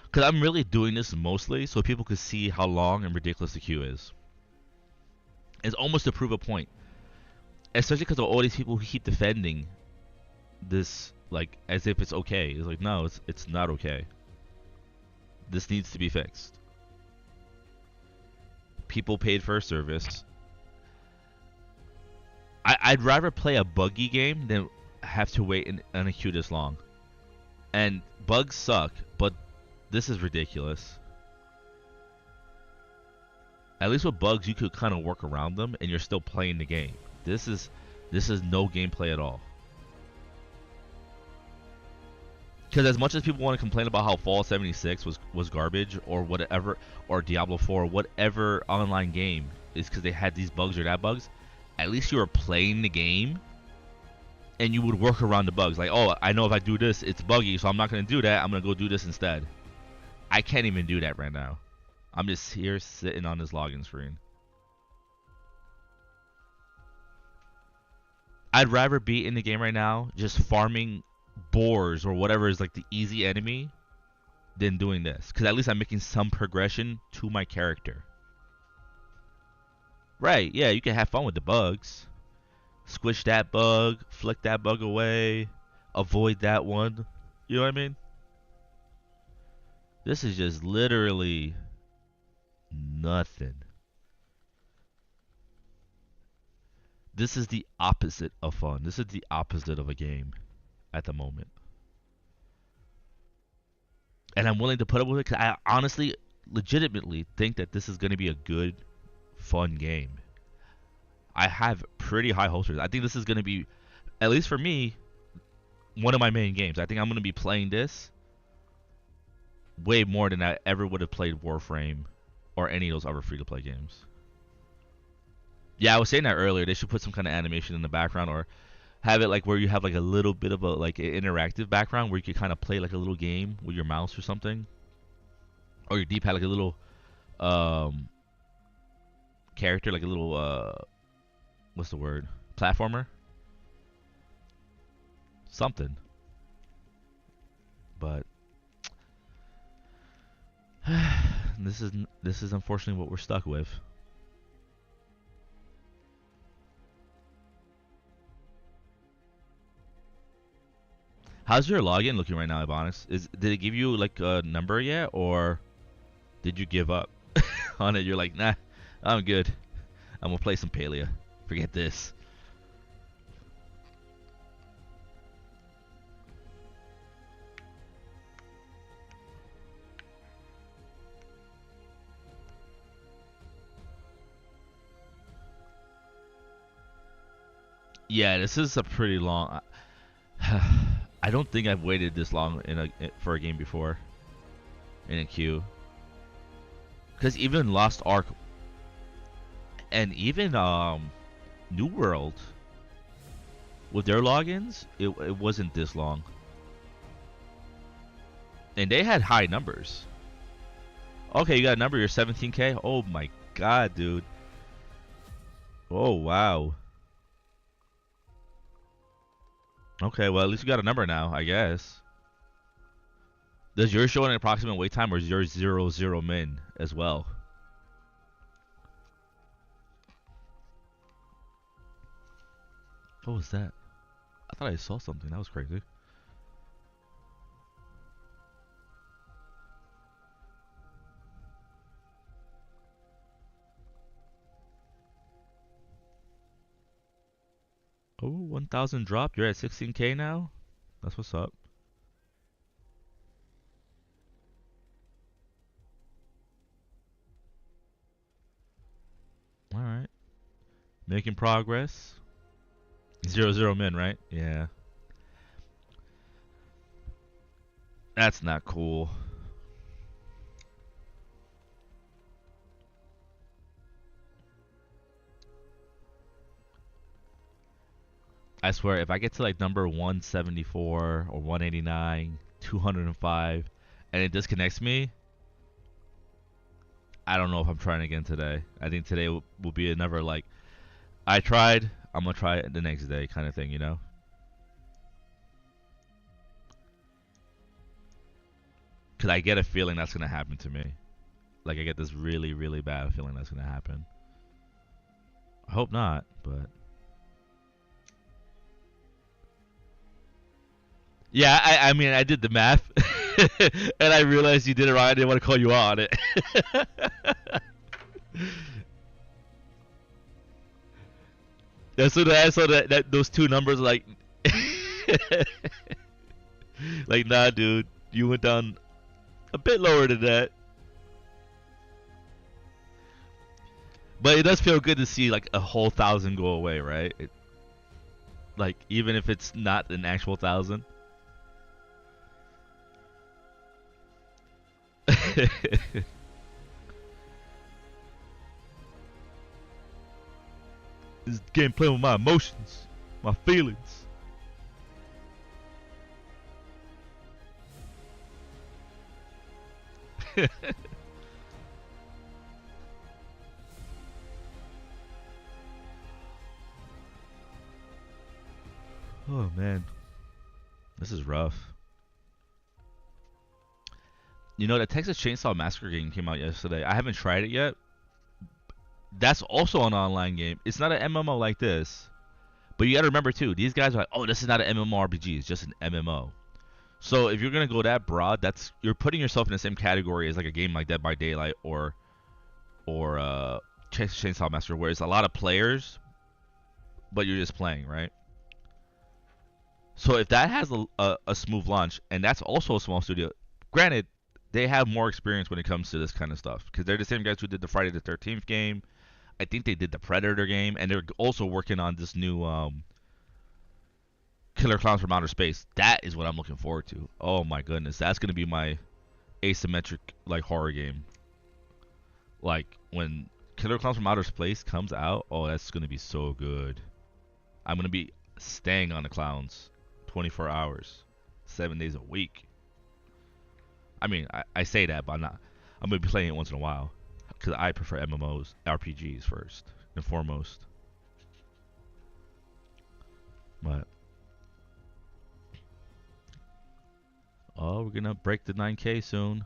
Because I'm really doing this mostly so people could see how long and ridiculous the queue is. It's almost to prove a point. Especially because of all these people who keep defending this, like, as if it's okay. It's like, no, it's not okay. This needs to be fixed. People paid for a service. I'd rather play a buggy game than have to wait in a queue this long. And bugs suck, but this is ridiculous. At least with bugs, you could kind of work around them, and you're still playing the game. This is no gameplay at all. Because as much as people want to complain about how Fallout 76 was garbage or whatever, or Diablo 4, whatever online game is because they had these bugs or that bugs, at least you were playing the game and you would work around the bugs. Like, oh, I know if I do this, it's buggy, so I'm not going to do that. I'm going to go do this instead. I can't even do that right now. I'm just here sitting on this login screen. I'd rather be in the game right now just farming boars or whatever is like the easy enemy than doing this, because at least I'm making some progression to my character. Right, yeah, you can have fun with the bugs. Squish that bug, flick that bug away, avoid that one. You know what I mean? This is just literally nothing. This is the opposite of fun. This is the opposite of a game at the moment. And I'm willing to put up with it because I honestly, legitimately think that this is going to be a good, fun game. I have pretty high hopes for this. I think this is going to be, at least for me, one of my main games. I think I'm going to be playing this way more than I ever would have played Warframe or any of those other free-to-play games. Yeah, I was saying that earlier. They should put some kind of animation in the background, or have it like where you have like a little bit of a like an interactive background where you could kind of play like a little game with your mouse or something. or your D-pad like a little um character, like a little what's the word? Platformer, something. But this is unfortunately what we're stuck with. How's your login looking right now, Ebonix? Did it give you like a number yet, or did you give up on it? You're like, nah, I'm good. I'm gonna play some Palia. Forget this. Yeah, this is a pretty long. I don't think I've waited this long for a game before in a queue. Because even Lost Ark and even New World with their logins, it wasn't this long. And they had high numbers. Okay, you got a number. You're 17K. Oh my god, dude. Oh wow. Okay, well at least you got a number now, I guess. Does yours show an approximate wait time, or is yours 0 min as well? What was that? I thought I saw something. That was crazy. Oh, 1,000 drop. You're at 16K now? That's what's up. Alright. Making progress. 0 min, right? Yeah. That's not cool. I swear, if I get to like number 174 or 189, 205, and it disconnects me, I don't know if I'm trying again today. I think today will be another like, I tried, I'm gonna try it the next day kind of thing, you know? Because I get a feeling that's gonna happen to me. Like I get this really, really bad feeling that's gonna happen. I hope not, but yeah, I mean, I did the math, and I realized you did it wrong. I didn't want to call you out on it. Yeah, so that those two numbers like, like nah, dude, you went down a bit lower than that. But it does feel good to see like a whole 1,000 go away, right? Like even if it's not an actual 1,000. This game playing with my emotions, my feelings. Oh man, this is rough. You know, the Texas Chainsaw Massacre game came out yesterday. I haven't tried it yet. That's also an online game. It's not an MMO like this. But you gotta remember too, these guys are like, oh, this is not an MMORPG, it's just an MMO. So if you're gonna go that broad, that's you're putting yourself in the same category as like a game like Dead by Daylight or Chainsaw Massacre, where it's a lot of players, but you're just playing, right? So if that has a smooth launch, and that's also a small studio, granted, they have more experience when it comes to this kind of stuff because they're the same guys who did the Friday the 13th game. I think they did the Predator game, and they're also working on this new Killer Clowns from Outer Space. That is what I'm looking forward to. Oh my goodness, that's gonna be my asymmetric like horror game. Like when Killer Clowns from Outer Space comes out, oh that's gonna be so good. I'm gonna be staying on the clowns 24 hours, 7 days a week. I mean, I say that, but I'm gonna be playing it once in a while because I prefer MMOs, RPGs first and foremost. But oh, we're gonna break the 9K soon.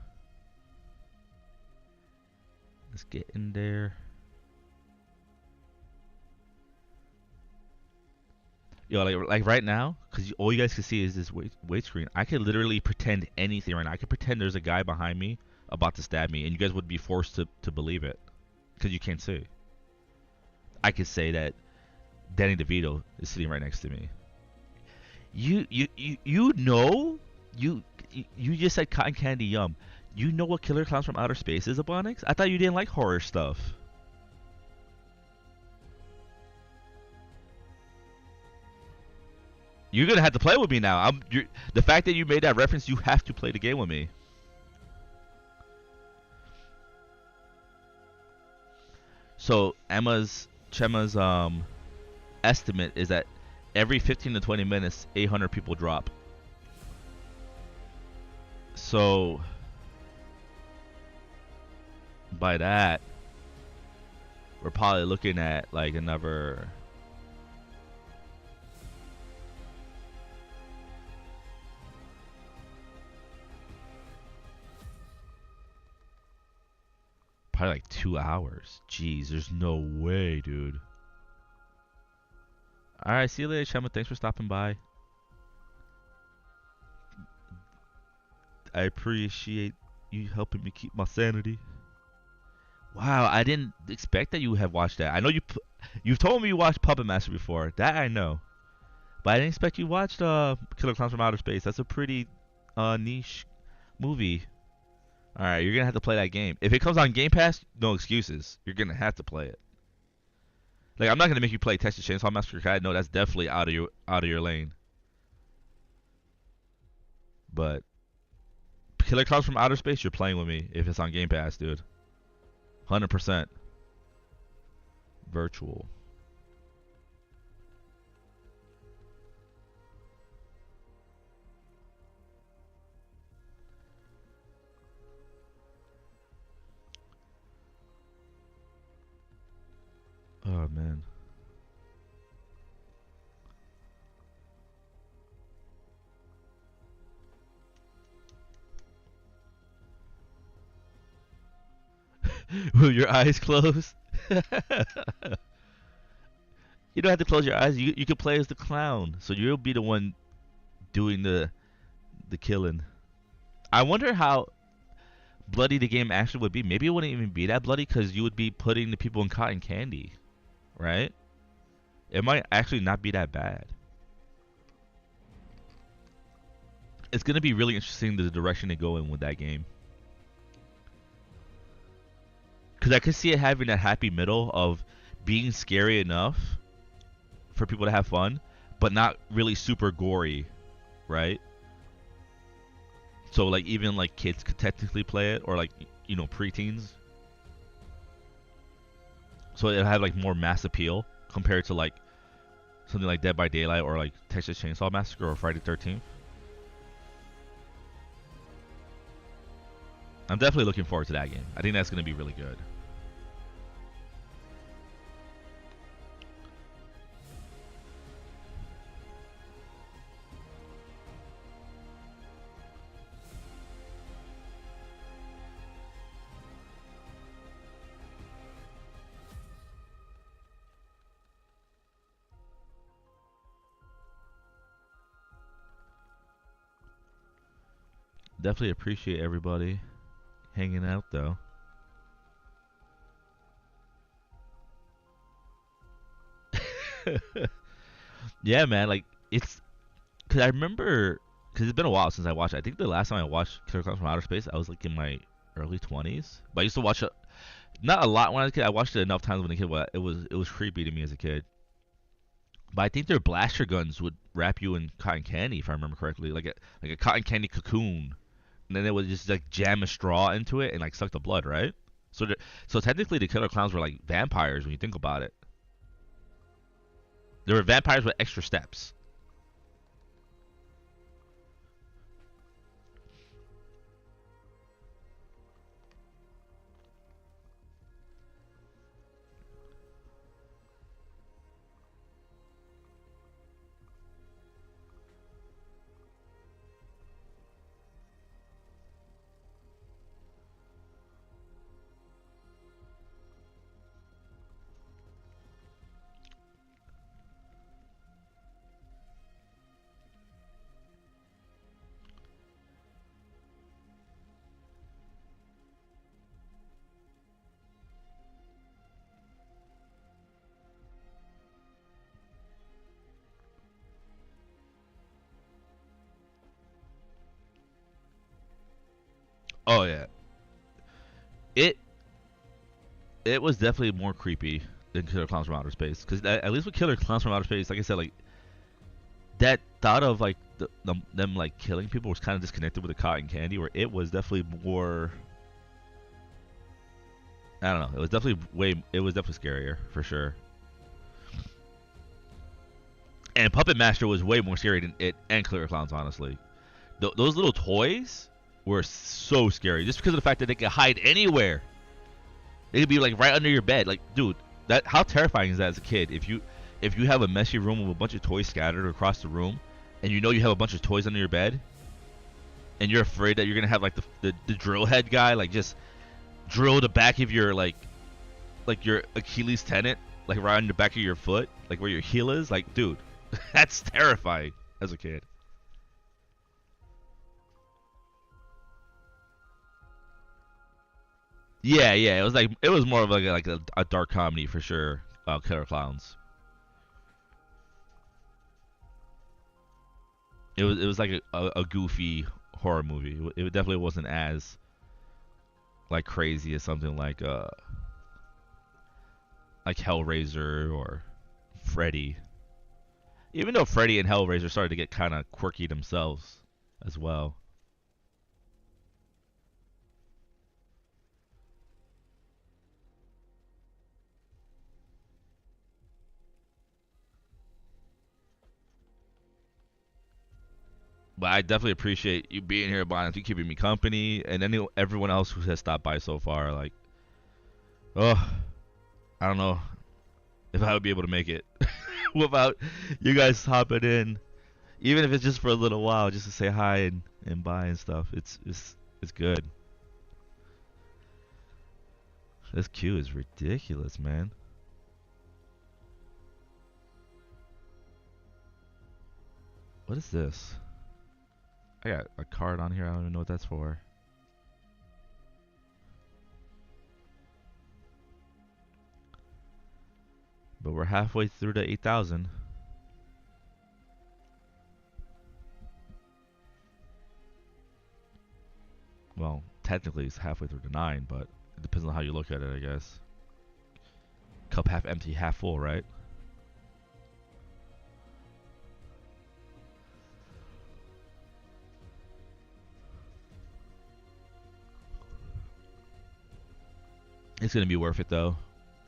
Let's get in there. Yo, like right now, because all you guys can see is this wait screen. I could literally pretend anything right now. I could pretend there's a guy behind me about to stab me, and you guys would be forced to believe it, because you can't see. I could say that Danny DeVito is sitting right next to me. You know, you just said cotton candy yum. You know what Killer Clowns from Outer Space is, Abonix? I thought you didn't like horror stuff. You're gonna have to play with me now. The fact that you made that reference, you have to play the game with me. So Chema's estimate is that every 15 to 20 minutes, 800 people drop. So by that, we're probably looking at like another. Probably like 2 hours. Jeez, there's no way, dude. Alright, see you later, Chema. Thanks for stopping by. I appreciate you helping me keep my sanity. Wow, I didn't expect that you have watched that. I know you've told me you watched Puppet Master before. That I know. But I didn't expect you watched Killer Clowns from Outer Space. That's a pretty niche movie. Alright, you're gonna have to play that game. If it comes on Game Pass, no excuses. You're gonna have to play it. Like, I'm not gonna make you play Texas Chainsaw Massacre. I know that's definitely out of your lane. But Killer Clowns from Outer Space, you're playing with me if it's on Game Pass, dude. 100%. Virtual. Oh man. With your eyes closed? You don't have to close your eyes. You can play as the clown, so you'll be the one doing the killing. I wonder how bloody the game actually would be. Maybe it wouldn't even be that bloody because you would be putting the people in cotton candy, right? It might actually not be that bad. It's gonna be really interesting the direction they go in with that game. Because I could see it having that happy middle of being scary enough for people to have fun, but not really super gory, right? So like even like kids could technically play it, or like preteens. So it'll have like more mass appeal compared to like something like Dead by Daylight or like Texas Chainsaw Massacre or Friday the 13th. I'm definitely looking forward to that game. I think that's going to be really good. Definitely appreciate everybody hanging out though. Yeah, man, like it's because I remember because it's been a while since I watched it. I think the last time I watched Killer Clowns from Outer Space, I was like in my early 20s. But I used to watch it not a lot when I was a kid. I watched it enough times when a kid. But it was creepy to me as a kid. But I think their blaster guns would wrap you in cotton candy, if I remember correctly, like a cotton candy cocoon, and then they would just like jam a straw into it and like suck the blood, right? So technically, the Killer Clowns were like vampires when you think about it. They were vampires with extra steps. Oh yeah, it it was definitely more creepy than Killer Clowns from Outer Space. Because at least with Killer Clowns from Outer Space, like I said, like that thought of like them like killing people was kind of disconnected with the cotton candy. Where it was definitely more. I don't know. It was definitely way. It was definitely scarier for sure. And Puppet Master was way more scary than it and Killer Clowns, honestly. Those little toys were so scary just because of the fact that they could hide anywhere. They could be like right under your bed. Like, dude, that how terrifying is that as a kid? If you have a messy room with a bunch of toys scattered across the room, and you know you have a bunch of toys under your bed, and you're afraid that you're gonna have like the drill head guy like just drill the back of your like your Achilles tendon like right on the back of your foot, like where your heel is. Like, dude, that's terrifying as a kid. Yeah, yeah, it was more of like a dark comedy for sure. Killer Clowns. It was like a goofy horror movie. It definitely wasn't as like crazy as something like Hellraiser or Freddy. Even though Freddy and Hellraiser started to get kind of quirky themselves as well. But I definitely appreciate you being here, Bonnie, you keeping me company, and everyone else who has stopped by so far. Like, oh, I don't know if I would be able to make it without you guys hopping in, even if it's just for a little while, just to say hi and bye and stuff. It's good. This queue is ridiculous, man. What is this? I got a card on here. I don't even know what that's for. But we're halfway through the 8,000. Well, technically it's halfway through the 9, but it depends on how you look at it, I guess. Cup half empty, half full, right? It's gonna be worth it though,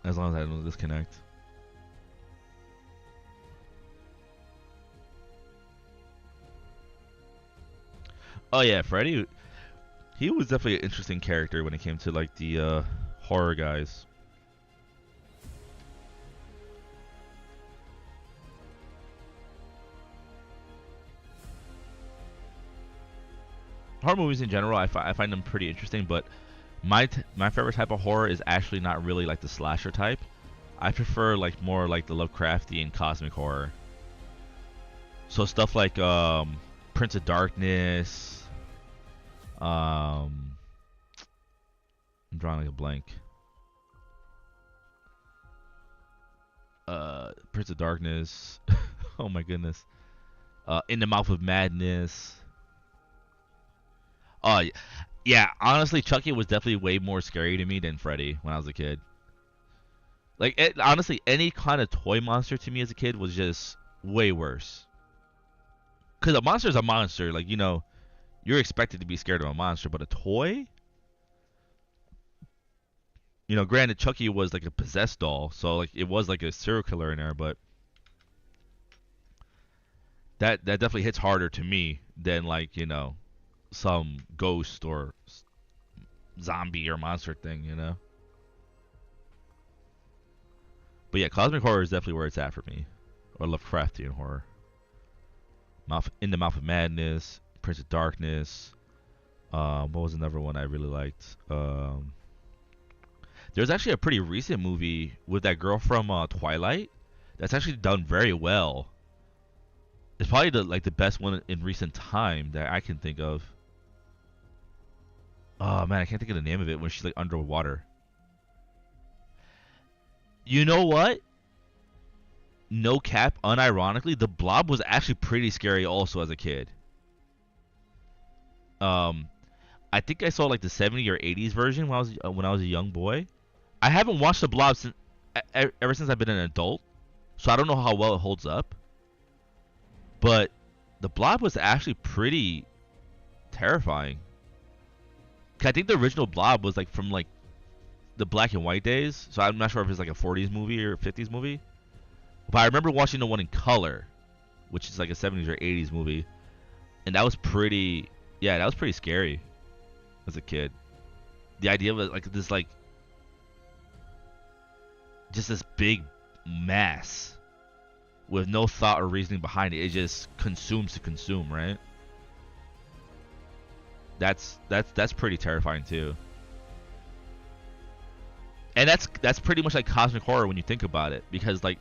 as long as I don't disconnect. Oh yeah, Freddy. He was definitely an interesting character when it came to like the horror guys. Horror movies in general, I find them pretty interesting, but my favorite type of horror is actually not really like the slasher type. I prefer like more like the Lovecraftian cosmic horror. So stuff like Prince of Darkness. I'm drawing like a blank. Prince of Darkness. Oh my goodness. In the Mouth of Madness. Oh yeah, honestly, Chucky was definitely way more scary to me than Freddy when I was a kid. Like, honestly, any kind of toy monster to me as a kid was just way worse. Because a monster is a monster. Like, you're expected to be scared of a monster, but a toy? Granted, Chucky was like a possessed doll, so like it was like a serial killer in there, but that definitely hits harder to me than like some ghost or zombie or monster thing. But yeah, cosmic horror is definitely where it's at for me, or Lovecraftian horror. In the Mouth of Madness, Prince of Darkness. What was another one I really liked? There's actually a pretty recent movie with that girl from Twilight that's actually done very well. It's probably the best one in recent time that I can think of. Oh man, I can't think of the name of it when she's like underwater. You know what? No cap, unironically, The Blob was actually pretty scary also as a kid. Um, I think I saw like the 70s or 80s version when I was a young boy. I haven't watched The Blob since ever since I've been an adult, so I don't know how well it holds up. But The Blob was actually pretty terrifying. 'Cause I think the original Blob was like from like the black and white days, so I'm not sure if it's like a 40s movie or 50s movie. But I remember watching the one in color, which is like a 70s or 80s movie, and that was pretty. Yeah, that was pretty scary as a kid. The idea of like this like just this big mass with no thought or reasoning behind it. It just consumes to consume, right? That's pretty terrifying too. And that's pretty much like cosmic horror when you think about it, because like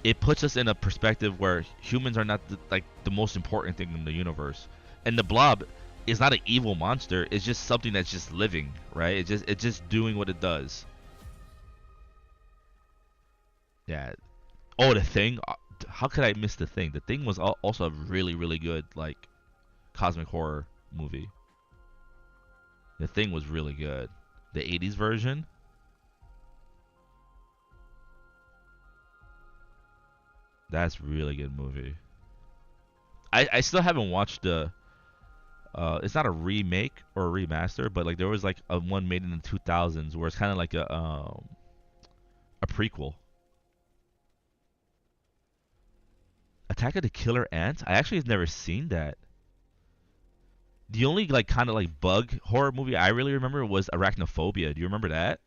it puts us in a perspective where humans are not the most important thing in the universe, and the Blob is not an evil monster. It's just something that's just living, right? It's just doing what it does. Yeah. Oh, The Thing. How could I miss The Thing? The Thing was also a really, really good like cosmic horror movie. The Thing was really good. The 80s version. That's a really good movie. I still haven't watched the it's not a remake or a remaster, but like there was like a one made in the 2000s where it's kind of like a prequel. Attack of the Killer Ants? I actually have never seen that. The only like kind of like bug horror movie I really remember was Arachnophobia. Do you remember that?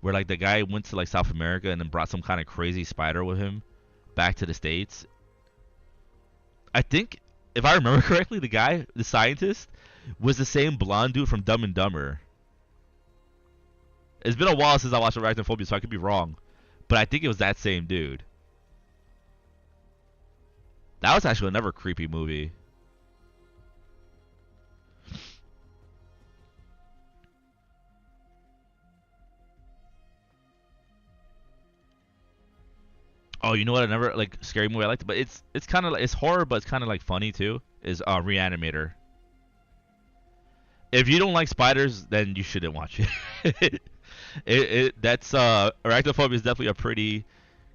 Where like the guy went to like South America and then brought some kind of crazy spider with him back to the States. I think if I remember correctly, the guy, the scientist, was the same blonde dude from Dumb and Dumber. It's been a while since I watched Arachnophobia, so I could be wrong, but I think it was that same dude. That was actually another creepy movie. Oh, you know what? Another like scary movie I liked, but it's kind of like, it's horror, but it's kind of like funny too. Is Reanimator. If you don't like spiders, then you shouldn't watch it. That's Arachnophobia is definitely a pretty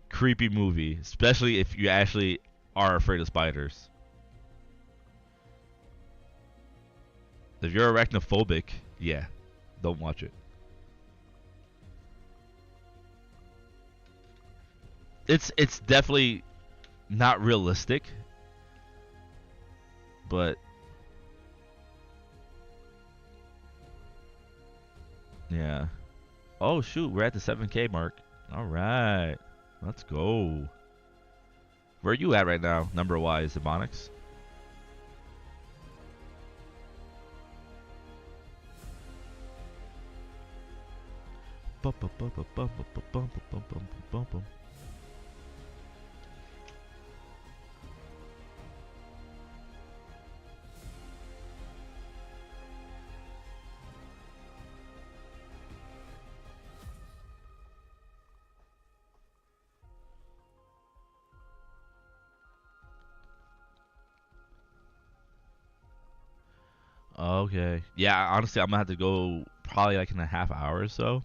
creepy movie, especially if you actually are afraid of spiders. If you're arachnophobic, yeah, don't watch it. It's definitely not realistic, but yeah. Oh shoot, we're at the 7K mark. All right, let's go. Where are you at right now, number wise, Ebonics? Bum, bum, bum, bum, bum, bum, bum, bum, bum, bum, bum. Okay. Yeah, honestly, I'm gonna have to go probably like in a half hour or so.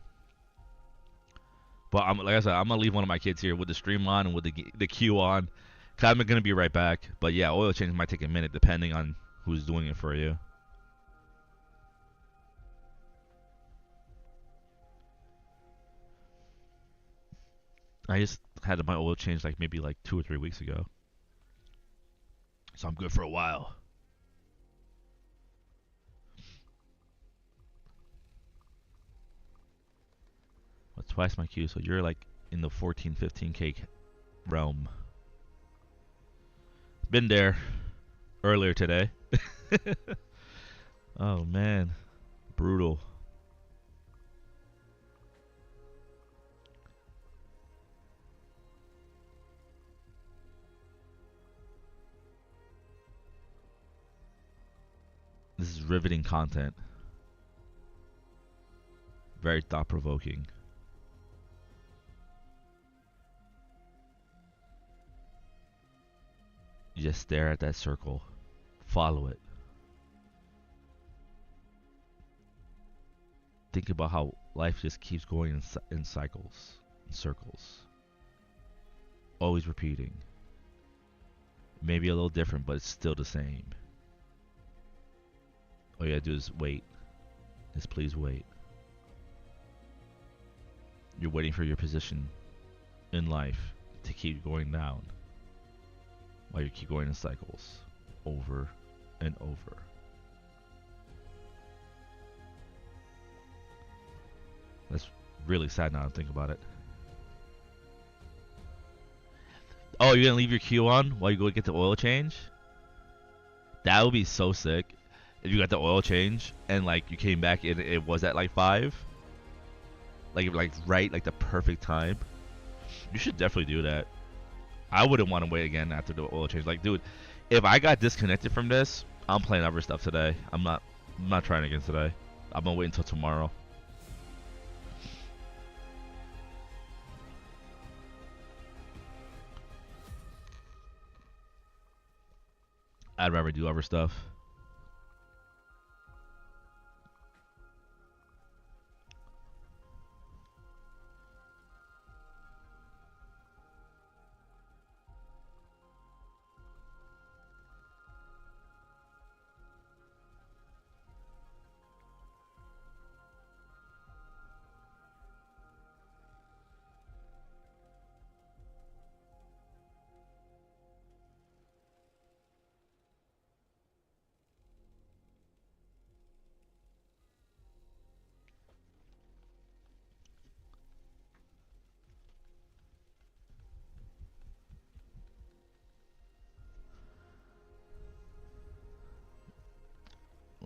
But I'm like I said, I'm gonna leave one of my kids here with the stream on and with the queue on. Cause I'm gonna be right back. But yeah, oil change might take a minute depending on who's doing it for you. I just had my oil change like maybe like 2 or 3 weeks ago, so I'm good for a while. But twice my queue, so you're like in the 14, 15K realm. Been there earlier today. Oh man, brutal. This is riveting content. Very thought provoking. just stare at that circle. Follow it. Think about how life just keeps going in cycles, in circles. Always repeating. Maybe a little different, but it's still the same. All you gotta do is wait. Just please wait. You're waiting for your position in life to keep going down while you keep going in cycles over and over. That's really sad now to think about it. Oh, you're gonna leave your queue on while you go get the oil change? That would be so sick if you got the oil change and like you came back and it was at like 5. Like right, like the perfect time. You should definitely do that. I wouldn't want to wait again after the oil change. Like, dude, if I got disconnected from this, I'm playing other stuff today. I'm not trying again today. I'm gonna wait until tomorrow. I'd rather do other stuff.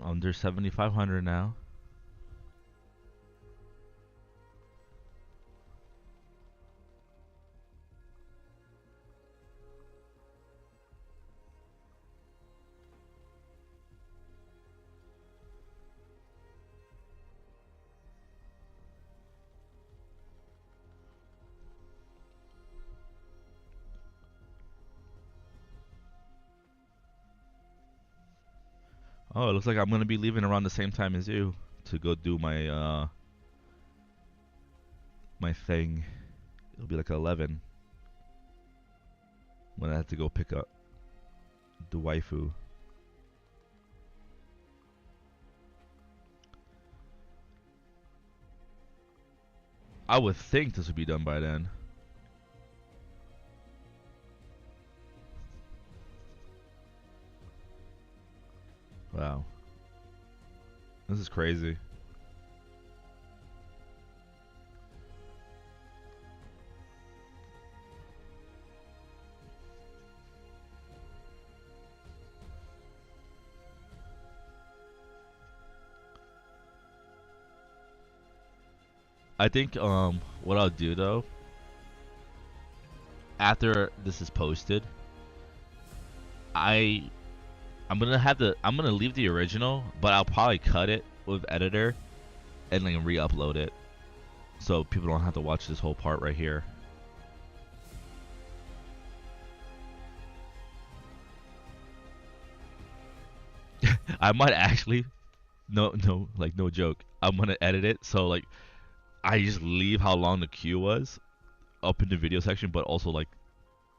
Under 7,500 now. Oh, it looks like I'm gonna be leaving around the same time as you to go do my my thing. It'll be like 11 when I have to go pick up the waifu. I would think this would be done by then. Wow. This is crazy. I think what I'll do though, after this is posted, I'm gonna leave the original, but I'll probably cut it with editor and then re-upload it, so people don't have to watch this whole part right here. I might actually, no, like no joke. I'm gonna edit it so like I just leave how long the queue was up in the video section, but also like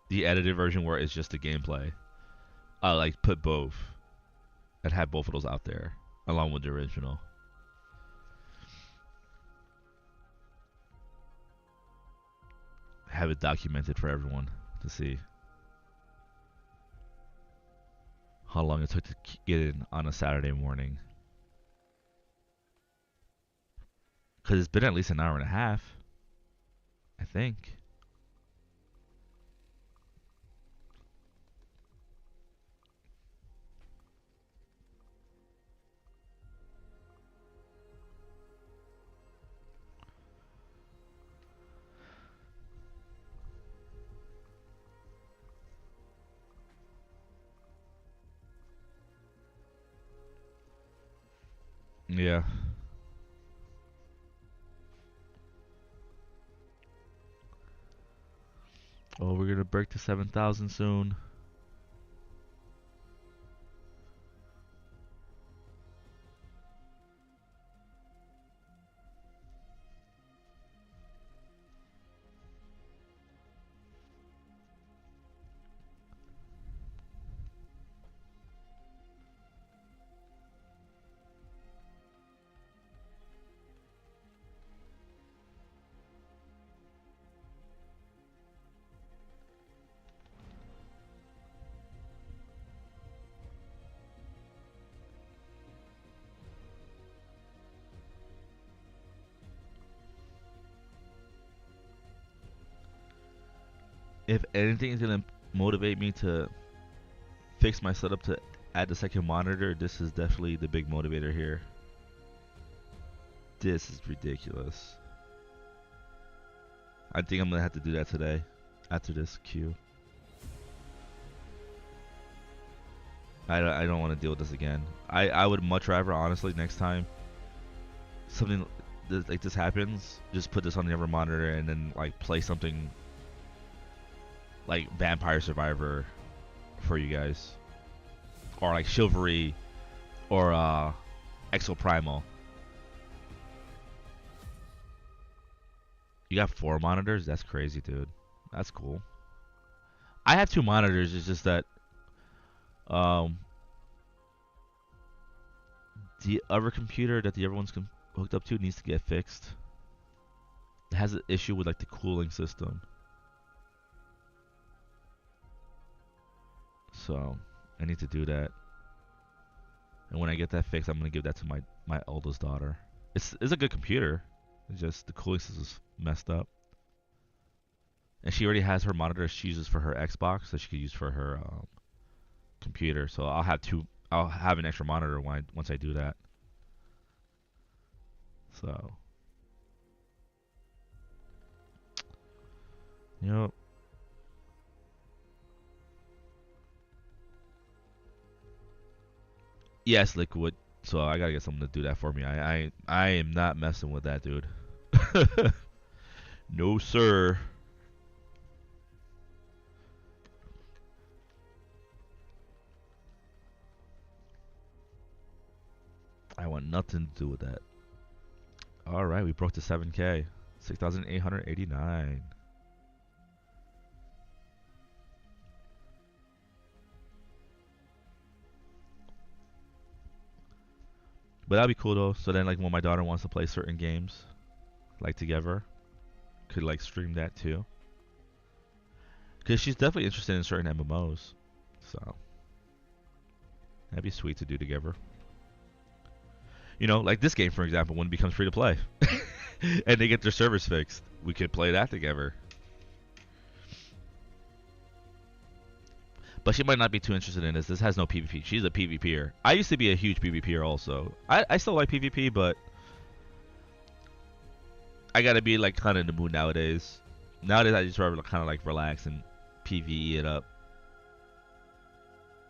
the edited version where it's just the gameplay. I like put both and have both of those out there along with the original. Have it documented for everyone to see how long it took to get in on a Saturday morning. Because it's been at least an hour and a half, I think. Yeah. Oh, we're gonna break to 7,000 soon. if anything is gonna motivate me to fix my setup to add the second monitor, this is definitely the big motivator here. This is ridiculous. I think I'm gonna have to do that today after this queue. I don't want to deal with this again. I would much rather, honestly, next time something like this happens, just put this on the other monitor and then like play something like Vampire Survivor for you guys, or like Chivalry, or Exoprimal. You got 4 monitors? That's crazy, dude. That's cool. I have 2 monitors. It's just that the other computer that the other one's hooked up to needs to get fixed. It has an issue with like the cooling system. So I need to do that. And when I get that fixed, I'm gonna give that to my oldest daughter. It's a good computer. It's just the cooling system's messed up. And she already has her monitor she uses for her Xbox that she could use for her computer. So I'll have an extra monitor once I do that. So, yep. Yes, Liquid. So I gotta get someone to do that for me. I am not messing with that, dude. No, sir. I want nothing to do with that. Alright, we broke the 7K. 6,889. But that'd be cool though. So then like when my daughter wants to play certain games, like together, could like stream that too. Cause she's definitely interested in certain MMOs. So that'd be sweet to do together. You know, like this game for example, when it becomes free to play. And they get their servers fixed. We could play that together. But she might not be too interested in this. This has no PvP. She's a PvPer. I used to be a huge PvPer also. I still like PvP, but I gotta be like kind of in the mood nowadays. Nowadays I just rather kind of like relax and PvE it up.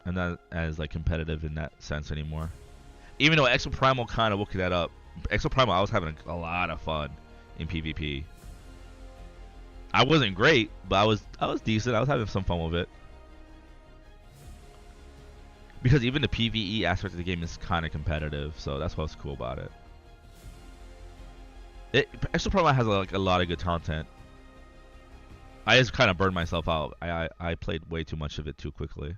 I'm not as like competitive in that sense anymore. Even though Exoprimal kind of woke that up. Exoprimal, I was having a lot of fun in PvP. I wasn't great, but I was decent. I was having some fun with it. Because even the PvE aspect of the game is kind of competitive, so that's what's cool about it. Exoprimal has like a lot of good content. I just kind of burned myself out. I played way too much of it too quickly.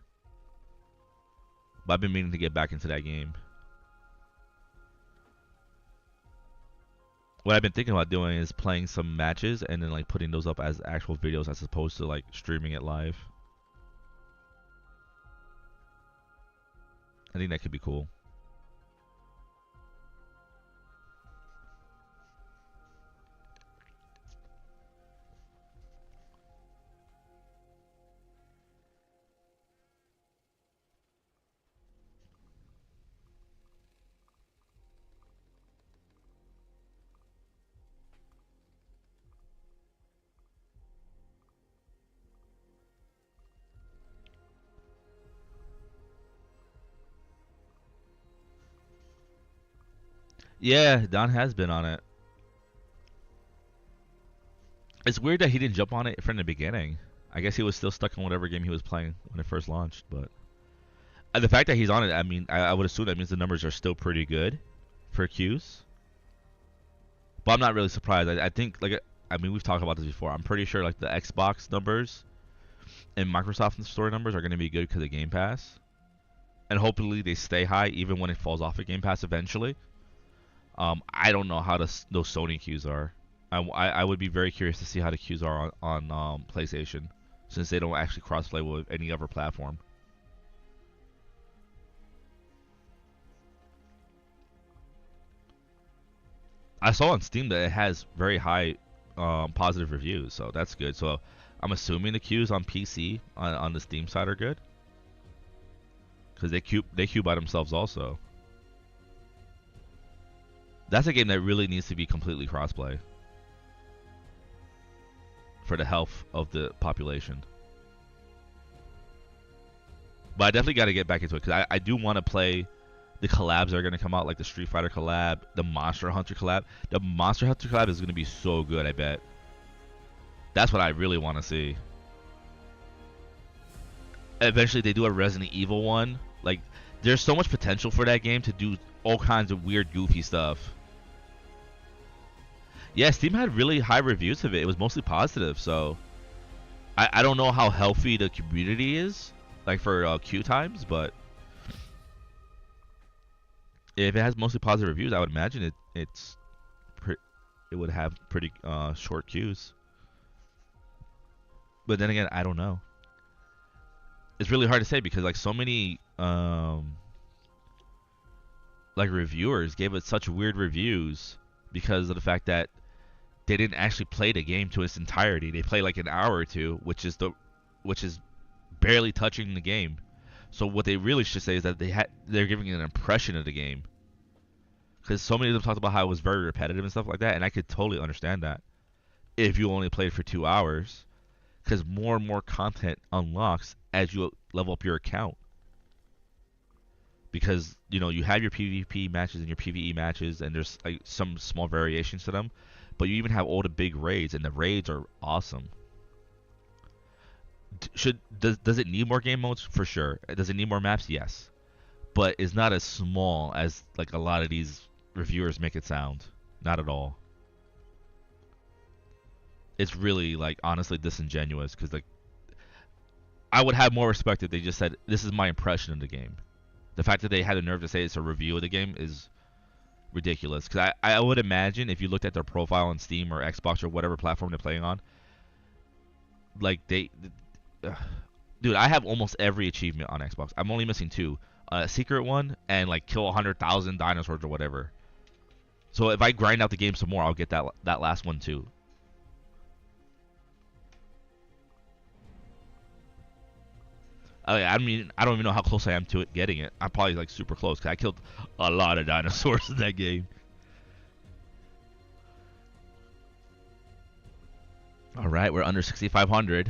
But I've been meaning to get back into that game. What I've been thinking about doing is playing some matches and then like putting those up as actual videos as opposed to like streaming it live. I think that could be cool. Yeah, Don has been on it. It's weird that he didn't jump on it from the beginning. I guess he was still stuck on whatever game he was playing when it first launched. But the fact that he's on it, I mean, I would assume that means the numbers are still pretty good for queues. But I'm not really surprised. I think, like, I mean, we've talked about this before. I'm pretty sure, like, the Xbox numbers and Microsoft Store numbers are going to be good because of Game Pass. And hopefully they stay high even when it falls off of Game Pass eventually. I don't know how those Sony queues are. I would be very curious to see how the queues are on PlayStation, since they don't actually crossplay with any other platform. I saw on Steam that it has very high positive reviews, so that's good. So I'm assuming the queues on PC on the Steam side are good, because they queue by themselves also. That's a game that really needs to be completely crossplay for the health of the population. But I definitely got to get back into it, because I do want to play the collabs that are going to come out, like the Street Fighter collab, the Monster Hunter collab. The Monster Hunter collab is going to be so good, I bet. That's what I really want to see. Eventually they do a Resident Evil one. Like, there's so much potential for that game to do all kinds of weird, goofy stuff. Yeah, Steam had really high reviews of it. It was mostly positive, so I don't know how healthy the community is, like for queue times, but if it has mostly positive reviews, I would imagine it would have pretty short queues. But then again, I don't know. It's really hard to say, because like so many like reviewers gave it such weird reviews because of the fact that they didn't actually play the game to its entirety. They play like an hour or two, which is barely touching the game. So what they really should say is that they're giving an impression of the game, because so many of them talked about how it was very repetitive and stuff like that, and I could totally understand that if you only played for 2 hours, because more and more content unlocks as you level up your account. Because you have your PvP matches and your PvE matches, and there's like some small variations to them, but you even have all the big raids, and the raids are awesome. Does it need more game modes? For sure. Does it need more maps? Yes. But it's not as small as like a lot of these reviewers make it sound. Not at all. It's really like honestly disingenuous, because like I would have more respect if they just said, this is my impression of the game. The fact that they had the nerve to say it's a review of the game is ridiculous, because I would imagine if you looked at their profile on Steam or Xbox or whatever platform they're playing on, like dude, I have almost every achievement on Xbox. I'm only missing 2, a secret one and like kill 100,000 dinosaurs or whatever. So if I grind out the game some more, I'll get that last one too. I mean, I don't even know how close I am to it getting it. I'm probably like super close, because I killed a lot of dinosaurs in that game. All right, we're under 6,500.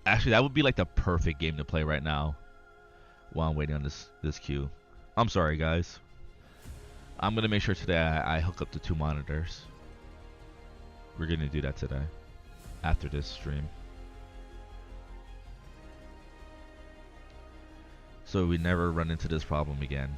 Actually, that would be like the perfect game to play right now while I'm waiting on this queue. I'm sorry, guys. I'm going to make sure today I hook up the 2 monitors. We're going to do that today after this stream, so we never run into this problem again.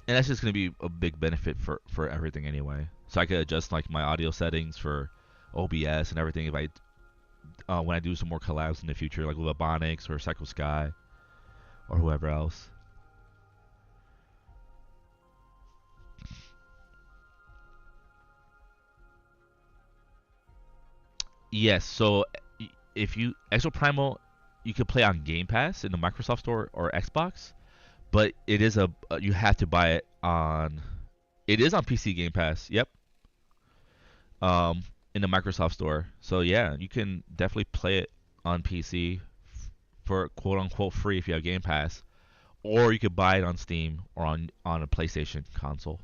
And that's just going to be a big benefit for everything anyway. So I could adjust like my audio settings for OBS and everything if when I do some more collabs in the future, like with Abonics or Psycho Sky or whoever else. Yes, so if you Exoprimal, you could play on Game Pass in the Microsoft Store or Xbox, but it is you have to buy it on. It is on PC Game Pass. Yep. In the Microsoft Store. So yeah, you can definitely play it on PC for quote unquote free if you have Game Pass, or you could buy it on Steam or on a PlayStation console.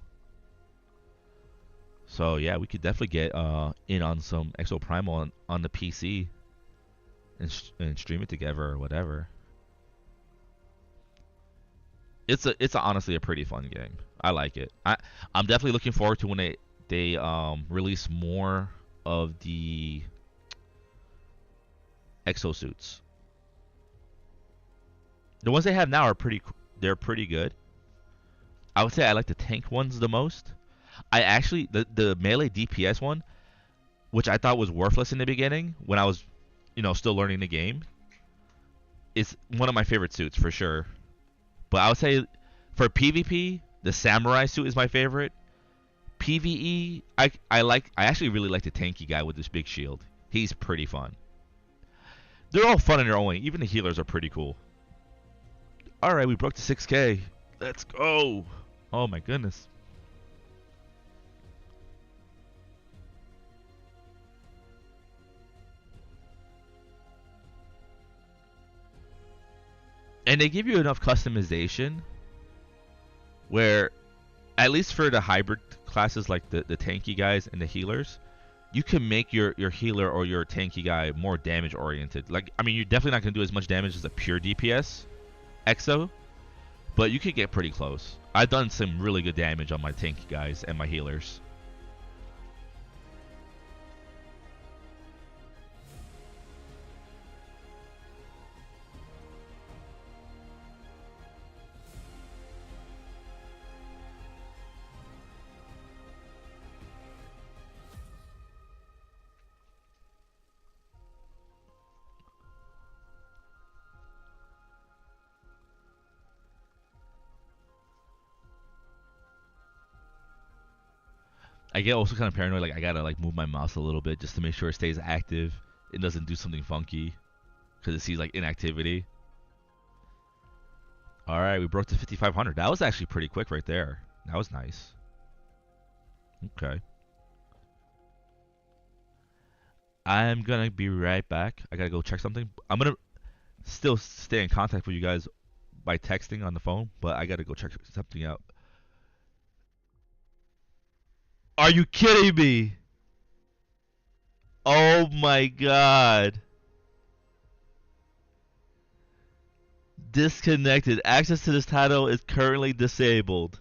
So yeah, we could definitely get in on some Exoprimal on the PC and stream it together or whatever. It's honestly a pretty fun game. I like it. I'm definitely looking forward to when they release more of the exosuits. The ones they have now are they're pretty good. I would say I like the tank ones the most. I actually the melee DPS one, which I thought was worthless in the beginning when I was still learning the game, is one of my favorite suits for sure. But I would say for PvP, the samurai suit is my favorite. PVE, I actually really like the tanky guy with this big shield. He's pretty fun. They're all fun in their own way. Even the healers are pretty cool. All right, we broke to 6K. Let's go. Oh my goodness. And they give you enough customization where, at least for the hybrid classes like the tanky guys and the healers, you can make your healer or your tanky guy more damage oriented. Like, I mean, you're definitely not going to do as much damage as a pure DPS exo, but you could get pretty close. I've done some really good damage on my tanky guys and my healers. I get also kind of paranoid, like I gotta like move my mouse a little bit just to make sure it stays active. It doesn't do something funky because it sees like inactivity. All right, we broke to 5,500. That was actually pretty quick right there. That was nice. Okay. I'm gonna be right back. I gotta go check something. I'm gonna still stay in contact with you guys by texting on the phone, but I gotta go check something out. Are you kidding me? Oh my god. Disconnected. Access to this title is currently disabled.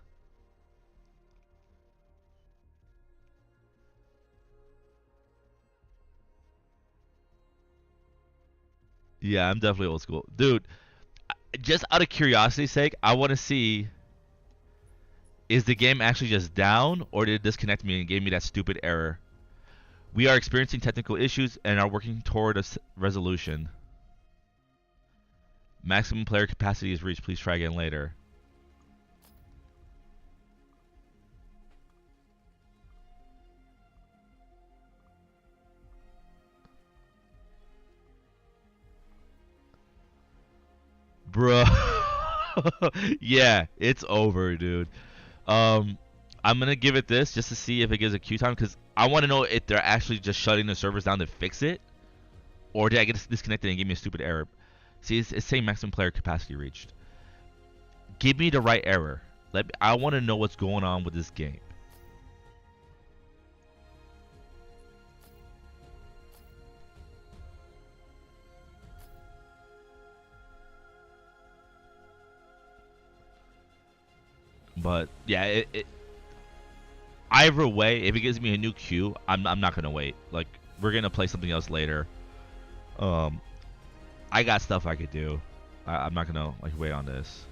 Yeah, I'm definitely old school. Dude, just out of curiosity's sake, I want to see, is the game actually just down or did it disconnect me and gave me that stupid error? We are experiencing technical issues and are working toward a resolution. Maximum player capacity is reached. Please try again later. Bro. Yeah, it's over, dude. I'm gonna give it this just to see if it gives a queue time, because I want to know if they're actually just shutting the servers down to fix it, or did I get disconnected and give me a stupid error? See, it's saying maximum player capacity reached. Give me the right error. I want to know what's going on with this game. But yeah, either way, if it gives me a new queue, I'm not gonna wait. Like, we're gonna play something else later. I got stuff I could do. I'm not gonna like wait on this.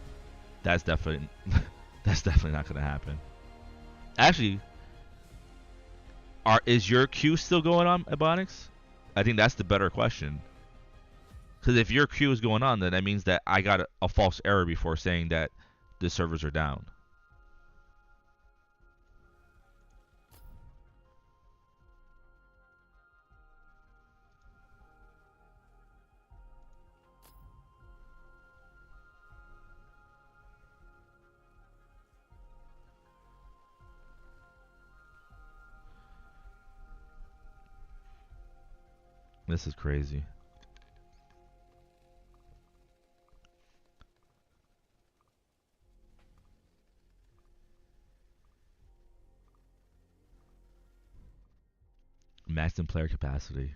That's definitely that's definitely not gonna happen. Actually, is your queue still going on, Ebonics? I think that's the better question. Because if your queue is going on, then that means that I got a false error before saying that the servers are down. This is crazy. Maximum player capacity.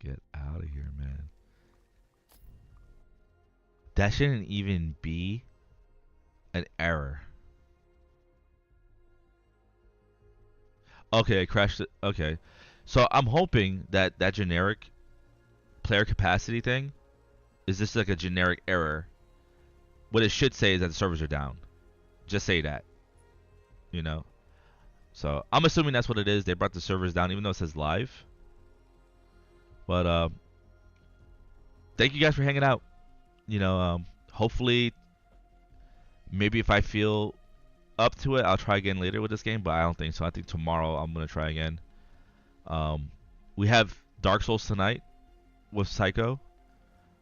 Get out of here, man. That shouldn't even be an error. Okay, I crashed it. Okay. So I'm hoping that that generic player capacity thing is just like a generic error. What it should say is that the servers are down. Just say that. You know? So I'm assuming that's what it is. They brought the servers down even though it says live. But thank you guys for hanging out. You know, hopefully maybe if I feel up to it, I'll try again later with this game, but I don't think so. I think tomorrow I'm gonna try again. We have Dark Souls tonight with Psycho.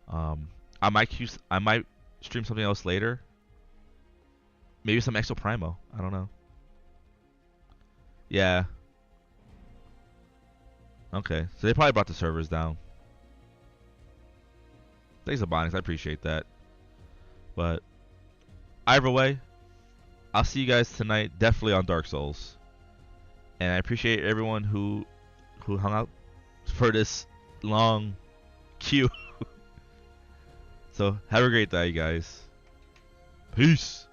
I might stream something else later. Maybe some Exo Primo. I don't know. Yeah. Okay. So they probably brought the servers down. Thanks to Bonix. I appreciate that. But either way, I'll see you guys tonight. Definitely on Dark Souls. And I appreciate everyone who hung out for this long queue. So have a great day, guys. Peace.